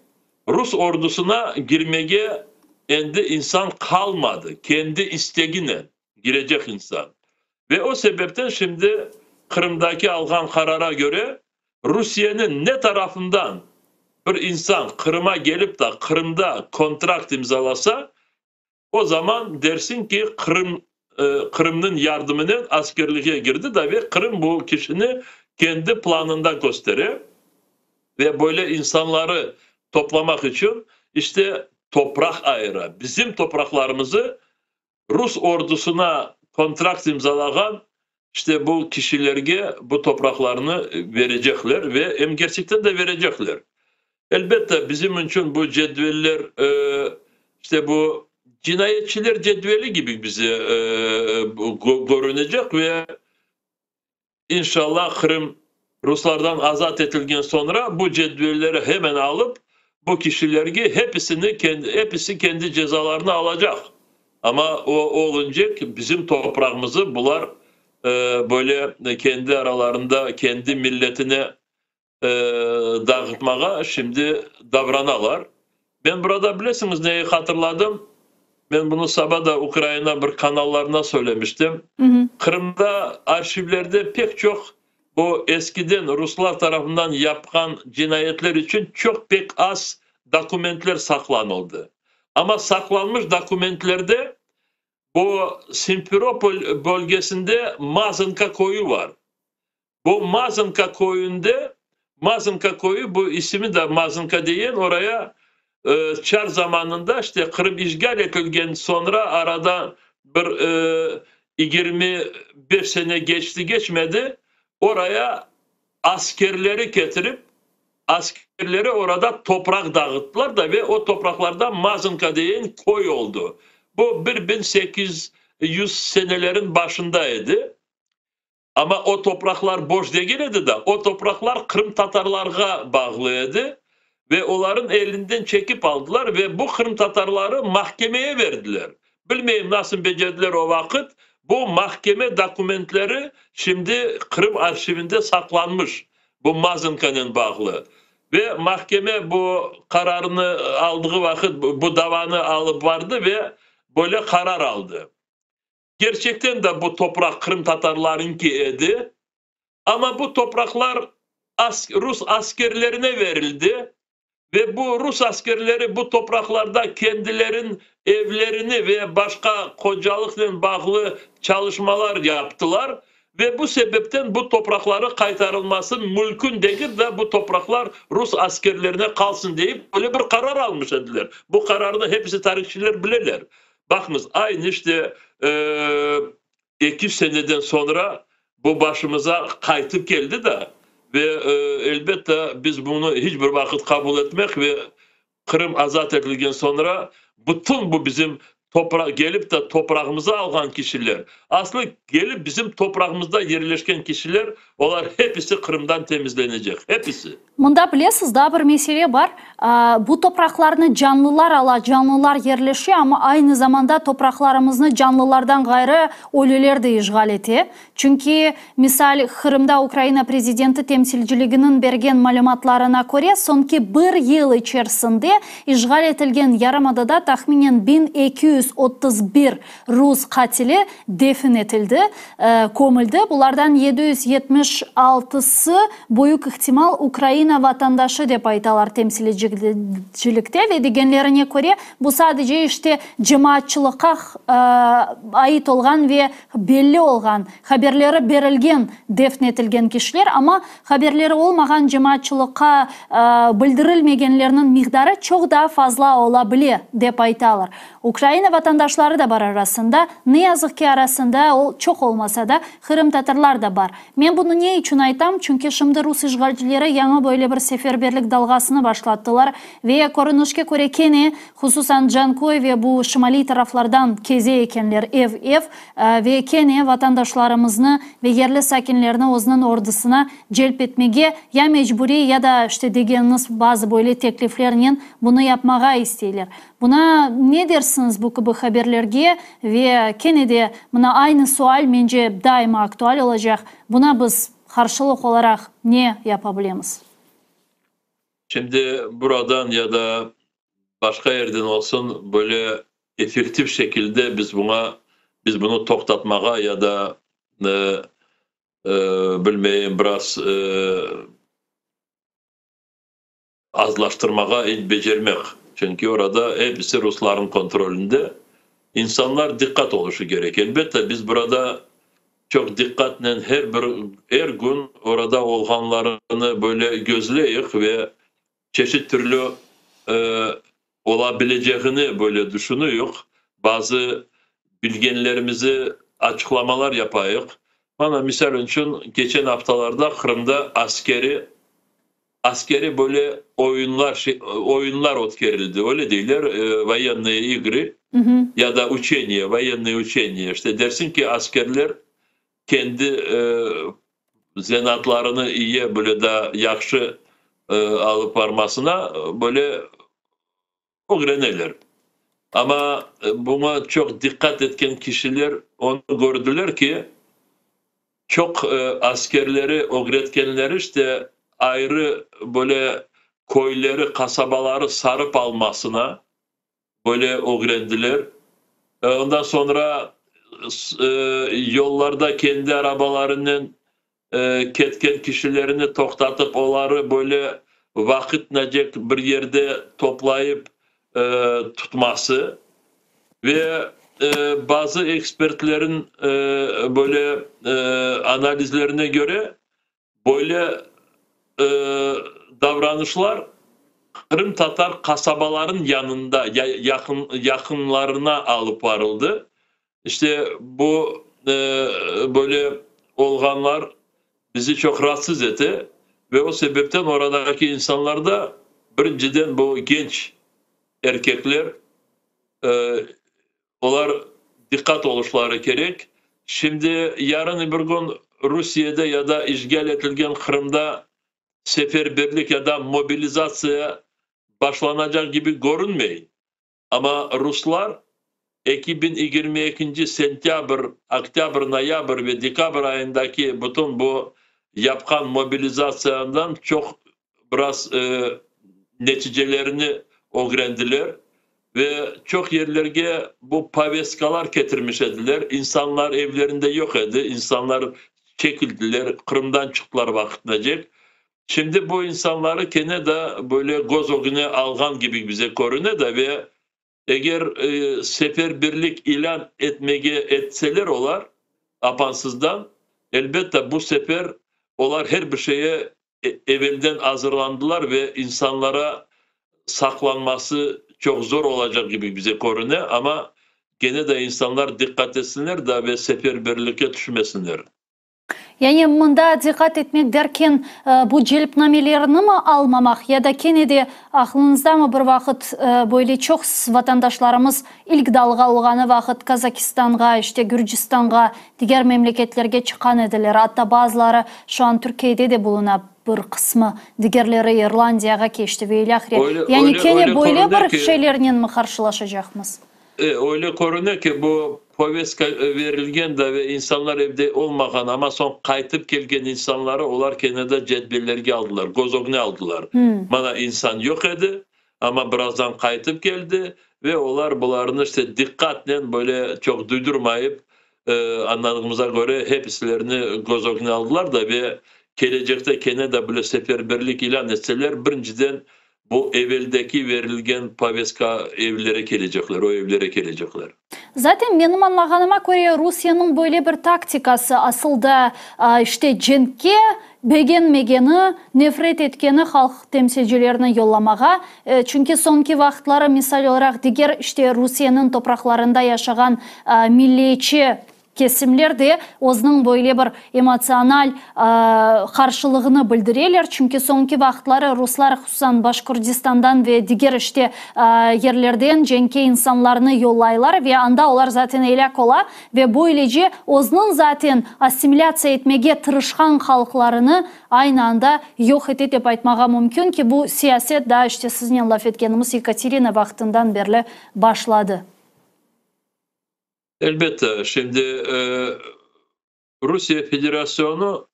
Rus ordusuna girmeye endi insan kalmadı. Kendi isteğine girecek insan. Ve o sebepten şimdi Kırım'daki algan karara göre Rusya'nın ne tarafından bir insan Kırım'a gelip de Kırım'da kontrakt imzalasa o zaman dersin ki Kırım'ın yardımını askerliğe girdi da ve Kırım bu kişini kendi planında gösterir. Ve böyle insanları toplamak için işte toprak ayrı. Bizim topraklarımızı Rus ordusuna kontrakt imzalayan işte bu kişilerge bu topraklarını verecekler ve hem gerçekten de verecekler. Elbette bizim için bu cedveller işte bu cinayetçiler cetveli gibi bize görünecek ve inşallah Kırım Ruslardan azat edilgen sonra bu cetvelleri hemen alıp bu kişileri hepsi kendi cezalarını alacak. Ama o olunca bizim toprağımızı bunlar böyle kendi aralarında kendi milletine dağıtmaya şimdi davranırlar. Ben burada bilirsiniz neyi hatırladım? Ben bunu sabah da Ukrayna bir kanallarına söylemiştim. Kırım'da arşivlerde pek çok bu eskiden Ruslar tarafından yapılan cinayetler için pek az dokümentler saklanıldı. Ama saklanmış dokümentlerde bu Simferopol bölgesinde Mazınka koyu var. Bu Mazınka koyu bu ismi de Mazınka diyen oraya Çar zamanında işte Kırım işgal edilgen sonra arada bir 21 sene geçmedi. Oraya askerleri getirip askerleri orada toprak dağıttılar da ve o topraklardan Mazınka diyen koy oldu. Bu 1800 senelerin başındaydı. Ama o topraklar boş değildi de o topraklar Kırım Tatarlarına bağlıydı. Ve onların elinden çekip aldılar ve bu Kırım Tatarları mahkemeye verdiler. Bilmeyeyim nasıl becerdiler o vakit. Bu mahkeme dokümentleri şimdi Kırım arşivinde saklanmış. Bu Mazınka'nın bağlı. Ve mahkeme bu kararını aldığı vakit bu davanı alıp vardı ve böyle karar aldı. Gerçekten de bu toprak Kırım Tatarlarınki idi. Ama bu topraklar Rus askerlerine verildi. Ve bu Rus askerleri bu topraklarda kendilerin evlerini ve başka kocalıkla bağlı çalışmalar yaptılar. Ve bu sebepten bu toprakları kaytarılması mümkün değil de bu topraklar Rus askerlerine kalsın deyip böyle bir karar almış ediler. Bu kararını hepsi tarihçiler bilirler. Bakınız aynı işte 2 seneden sonra bu başımıza kaytıp geldi de ve elbette biz bunu hiçbir vakit kabul etmek ve Kırım azat edilgen sonra bütün bu bizim gelip de toprağımızı alan kişiler, aslında gelip bizim toprağımızda yerleşken kişiler, onlar hepsi Kırım'dan temizlenecek. Hepsi. Mında bilesiz daha bir mesele var. Bu topraklarını canlılar ala, canlılar yerleşiyor ama aynı zamanda topraklarımızı canlılardan gayrı ölüler de işgal etti. Çünkü misal Kırım'da Ukrayna prezidenti temsilciliginin bergen malumatlarına göre sonki bir yıl içerisinde işgal edilgen Yarımada'da tahminen 1231 Rus katili defin edildi, komuldu. Bunlardan 776'sı büyük ihtimal Ukrayna vatandaşı dep aytalar temsilcilikte ve degenlerine göre bu sadece işte cemaatçılıkka ait olgan ve belli olgan haberleri berilgen defnetilgen kişiler ama haberleri olmagan cemaatçılıkka bildirilmegenlerinin miktarı çok daha fazla olabilir dep aytalar. Ukrayna vatandaşları da var arasında. Ne yazık ki arasında o çok olmasa da Kırım Tatarlar da var. Ben bunu ne için aytam? Çünkü şimdi Rus işgalcileri yana böyle bir seferberlik dalgasını başlattılar ve korunuşka göre kene hususan Cankoy ve bu şimali taraflardan keze ekenler ev ve kene vatandaşlarımızını ve yerli sakinlerini o'zining ordusuna celp etmege ya mecburi ya da işte degeniniz bazı böyle tekliflerle bunu yapmağa isteyler. Buna ne dersiniz bu gibi haberlerge ve kene de buna aynı sual bence daima aktual olacak. Buna biz karşılık olarak ne yapabiliriz? Şimdi buradan ya da başka yerden olsun böyle efektif şekilde biz bunu toktatmaya ya da bilmeyeyim biraz azlaştırmaya hiç becermek. Çünkü orada hepsi Rusların kontrolünde. İnsanlar dikkat oluşu gerek. Elbette biz burada çok dikkatle her gün orada olanlarını böyle gözleyik ve çeşit türlü olabileceğini böyle düşünüyoruz. Bazı bilgenlerimizi açıklamalar yapayık. Bana misal için geçen haftalarda Kırım'da askeri böyle oyunlar otkerildi. Öyle değiller. Военные игры. Hı hı. Ya da учение, военные учение. İşte dersin ki askerler kendi zenatlarını iyiye böyle da yakşı alıp varmasına böyle öğrenirler. Ama buna çok dikkat etken kişiler onu gördüler ki çok askerleri, öğretkenleri işte ayrı böyle koyları, kasabaları sarıp almasına böyle öğrendiler. Ondan sonra yollarda kendi arabalarının ketken kişilerini toktatıp onları böyle vakit necek bir yerde toplayıp tutması ve bazı ekspertlerin böyle analizlerine göre böyle davranışlar Kırım Tatar kasabaların yanında yakınlarına alıp varıldı. İşte bu böyle olganlar bizi çok rahatsız etti ve o sebepten oradaki insanlar da birinciden bu genç erkekler onlar dikkat oluşları gerek. Şimdi yarın bir gün Rusya'da ya da işgal edilgen Kırım'da seferberlik ya da mobilizasya başlanacak gibi görünmeyin. Ama Ruslar 2022 sentyabr, oktyabr, noyabr ve dekabr ayındaki bütün bu yapkan mobilizasyondan çok biraz neticelerini öğrendiler ve çok yerlerge bu paveskalar getirmiş ediler. İnsanlar evlerinde yok idi. İnsanlar çekildiler. Kırım'dan çıktılar vakitnecek. Şimdi bu insanları gene de böyle göz önüne algan gibi bize görünüyor da ve eğer seferberlik ilan etseler olar apansızdan elbette bu sefer olar her bir şeye evvelden hazırlandılar ve insanlara saklanması çok zor olacak gibi bize görünüyor ama gene de insanlar dikkat etsinler de ve seferberliğe düşmesinler. Yani mında dikkat etmek derken bu celpnamelerini mi almamak ya da kene de aklınızda mı bir vakit böyle çok vatandaşlarımız ilk dalga alğanı vakit Kazakistan'a, işte Gürcistan'a, diğer memleketlerge çıkan ediler. Hatta bazıları şu an Türkiye'de de bulunan bir kısmı, diğerleri İrlandiya'ya geçti ve ilahire. Yani kene böyle bir şeylerle mi karşılaşacağımız? Öyle görünüyor ki bu poveska verilgen de ve insanlar evde olmagan ama son kaytıp gelgen insanları olar kenede cedbellerge aldılar, gozogni aldılar. Bana insan yok idi ama birazdan kaytıp geldi ve olar bularını işte dikkatle böyle çok duydurmayıp anladığımıza göre hepsilerini gozogni aldılar da ve gelecekte kenede böyle seferberlik ilan etseler birinciden bu evveldeki verilgen paveska evlere gelecekler, o evlere gelecekler. Zaten benim anlaganyma göre Rusya'nın böyle bir taktikası aslında işte cenkке beğenmegeni, nefret etkeni halk temsilcilerine yollamağa. Çünkü sonki vaxtları misal olarak diğer işte Rusya'nın topraklarında yaşayan milliyetçi kesimler de o'zining böyle bir emosional karşılığını bildirirler. Çünkü sonki vaxtları Ruslar hususan Başkurdistan'dan ve diğer işte yerlerden cenk'e insanlarını yollaylar ve anda onlar zaten eylek ola ve böylece o'zining zaten assimilyatsiya etmege tırışkan halklarını aynı anda yok ete dep aytmaga mümkün ki bu siyaset da işte sizin laf etkenimiz Yekaterina vaxtından beri başladı. Elbette şimdi Rusya Federasyonu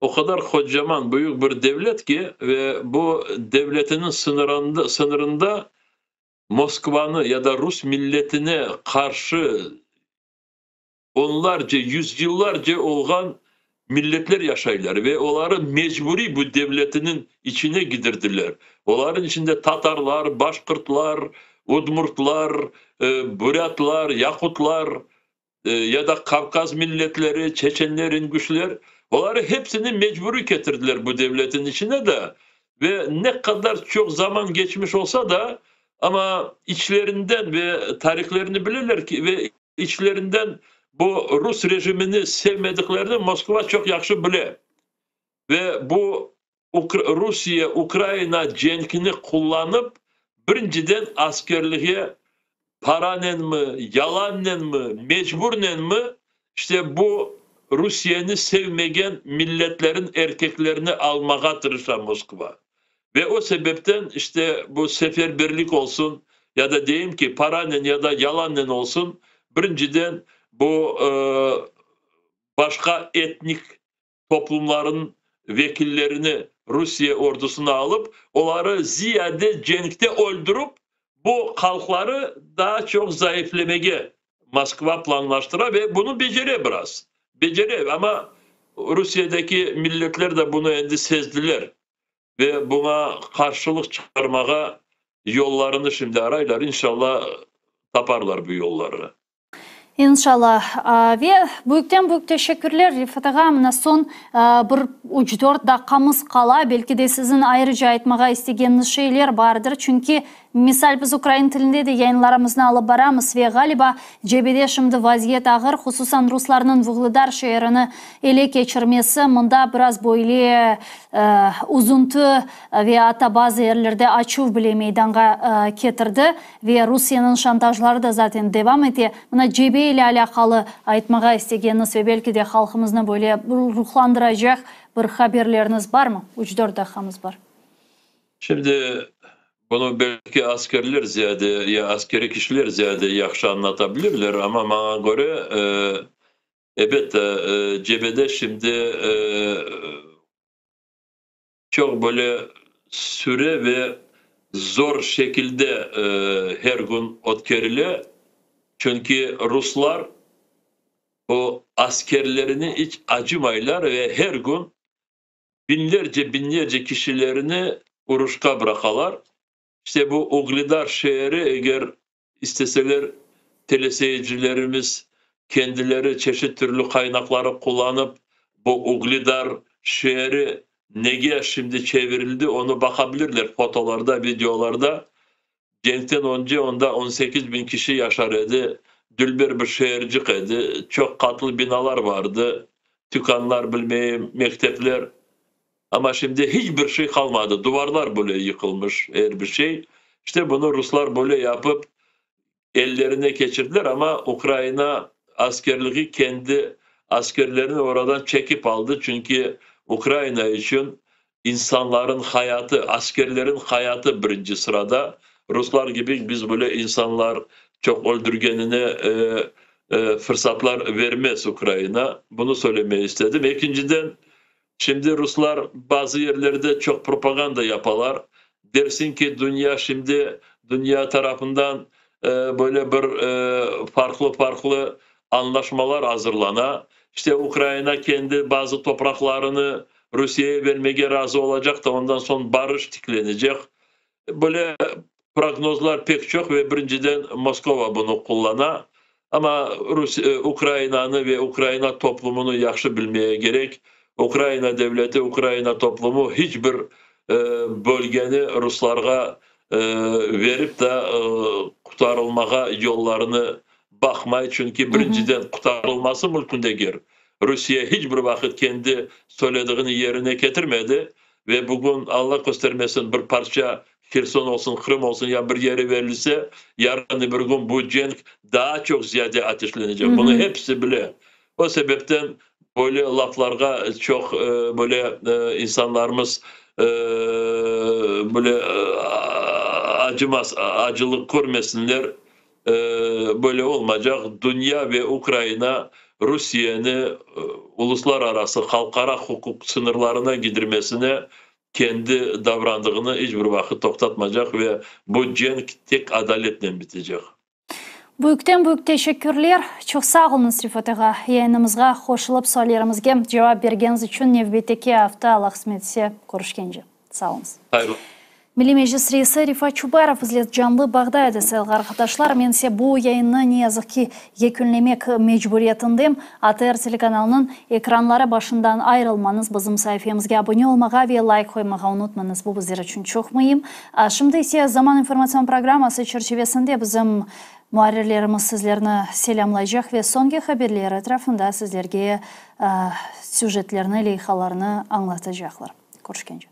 o kadar kocaman büyük bir devlet ki ve bu devletinin sınırında Moskova'nı ya da Rus milletine karşı onlarca, yüzyıllarca olgan milletler yaşaylar ve onları mecburi bu devletinin içine gidirdiler. Onların içinde Tatarlar, Başkırtlar, Udmurtlar, Buryatlar, Yakutlar ya da Kafkaz milletleri, Çeçenler, İngüşler, onları hepsini mecburi getirdiler bu devletin içine de ve ne kadar çok zaman geçmiş olsa da ama içlerinden ve tarihlerini bilirler ki ve içlerinden bu Rus rejimini sevmediklerini Moskova çok yaxşı bilir. Ve bu Rusya, Ukrayna cenkini kullanıp birinciden askerliğe paranen mi, yalannen mi, mecburnen mi? İşte bu Rusya'nı sevmegen milletlerin erkeklerini almaya tırışan Moskva. Ve o sebepten işte bu seferberlik olsun ya da diyeyim ki paranen ya da yalannen olsun, birinciden bu başka etnik toplumların vekillerini Rusya ordusuna alıp onları ziyade cenkte öldürüp bu halkları daha çok zayıflemeye Moskva planlaştıra ve bunu beceriyor biraz. Beceriyor ama Rusya'daki milletler de bunu endi sezdiler ve buna karşılık çıkarmaya yollarını şimdi araylar. İnşallah taparlar bu yolları. İnşallah. Ve büyük teşekkürler Rifat ağa. Mına son bir 3-4 dakikamız kala. Belki de sizin ayrıca aytmağa istediğiniz şeyler vardır. Çünkü misal biz Ukrayna tilinde de yayınlarımızı alıp baramız ve galiba cebede şimdi vaziyet ağır. Hususan Ruslarının Vuhledar şehrini ele geçirmesi mında biraz böyle uzuntu ve hatta bazı yerlerde açıv bile meydana getirdi ve Rusya'nın şantajları da zaten devam etti. Buna cebe ile alakalı aytmağa istediğiniz ve belki de halkımızı böyle ruhlandıracak bir haberleriniz var mı? 3-4 dakikamız var. Şimdi bunu belki askerler ziyade ya askeri kişiler ziyade yaxşı anlatabilirler ama bana göre evet cebede şimdi çok böyle süre ve zor şekilde her gün otkerile. Çünkü Ruslar o askerlerini hiç acımaylar ve her gün binlerce kişilerini uruşka bırakalar. İşte bu Vuhledar şehri eğer isteseler teleseyircilerimiz kendileri çeşit türlü kaynakları kullanıp bu Vuhledar şehri neye şimdi çevrildi onu bakabilirler fotolarda, videolarda. Cenk'ten önce onda 18 bin kişi yaşar idi. Dülber bir şehircik idi. Çok katlı binalar vardı. Tükanlar, bilmeyim, mektepler. Ama şimdi hiçbir şey kalmadı. Duvarlar böyle yıkılmış her bir şey. İşte bunu Ruslar böyle yapıp ellerine geçirdiler ama Ukrayna askerliği kendi askerlerini oradan çekip aldı. Çünkü Ukrayna için insanların hayatı, askerlerin hayatı birinci sırada. Ruslar gibi biz böyle insanlar çok öldürgenine fırsatlar vermez Ukrayna. Bunu söylemeyi istedim. İkinciden şimdi Ruslar bazı yerlerde çok propaganda yaparlar. Dersin ki dünya tarafından böyle bir farklı anlaşmalar hazırlana. İşte Ukrayna kendi bazı topraklarını Rusya'ya vermeye razı olacak da ondan sonra barış tiklenecek. Böyle prognozlar pek çok ve birinciden Moskova bunu kullana. Ama Ukrayna'nı ve Ukrayna toplumunu yaxşı bilmeye gerek. Ukrayna devleti, Ukrayna toplumu hiçbir bölgeni Ruslarga verip de kurtarılmaya yollarını bakmay. Çünkü birinciden kurtarılması mümkündür. Rusya hiçbir vakit kendi söylediğini yerine getirmedi ve bugün Allah göstermesin bir parça Kherson olsun, Kırım olsun ya bir yere verilse yarın bir gün bu cenk daha çok ziyade ateşlenecek. Bunu hepsi bile. O sebepten böyle laflarga çok böyle insanlarımız böyle acımaz, acılık görmesinler. Böyle olmayacak. Dünya ve Ukrayna Rusya'nı uluslararası halkara hukuk sınırlarına gidirmesine kendi davrandığını hiçbir vakit toktatmayacak ve bu cenk tek adaletle bitecek. Büyük teşekkürler. Çok sağ olun Rifat ağa. Yayınımızga hoşulup sorularımızga cevap bergeniz için nevbeteki hafta Allah kısmet etse görüşkence. Sağ olun. Hayırlı. Milli Meclis Reisi Rifat Çubarov izlet canlı bağda edesi arkadaşlar. Men ise bu yayını ne yazık ki yekünlemek mecburiyetindeyim. ATR telekanalının ekranları başından ayrılmanız, bizim sayfamızga abone olmağa ve like koymağa unutmanız. Bu bizler için çok mühim. Şimdi ise Zaman İnformasyon Programması çerçevesinde bizim muharrirlerimiz sizlerini selamlayacak ve sonki haberler etrafında sizlerge süjetlerini, leyhalarını anlatacaklar. Görüşkence.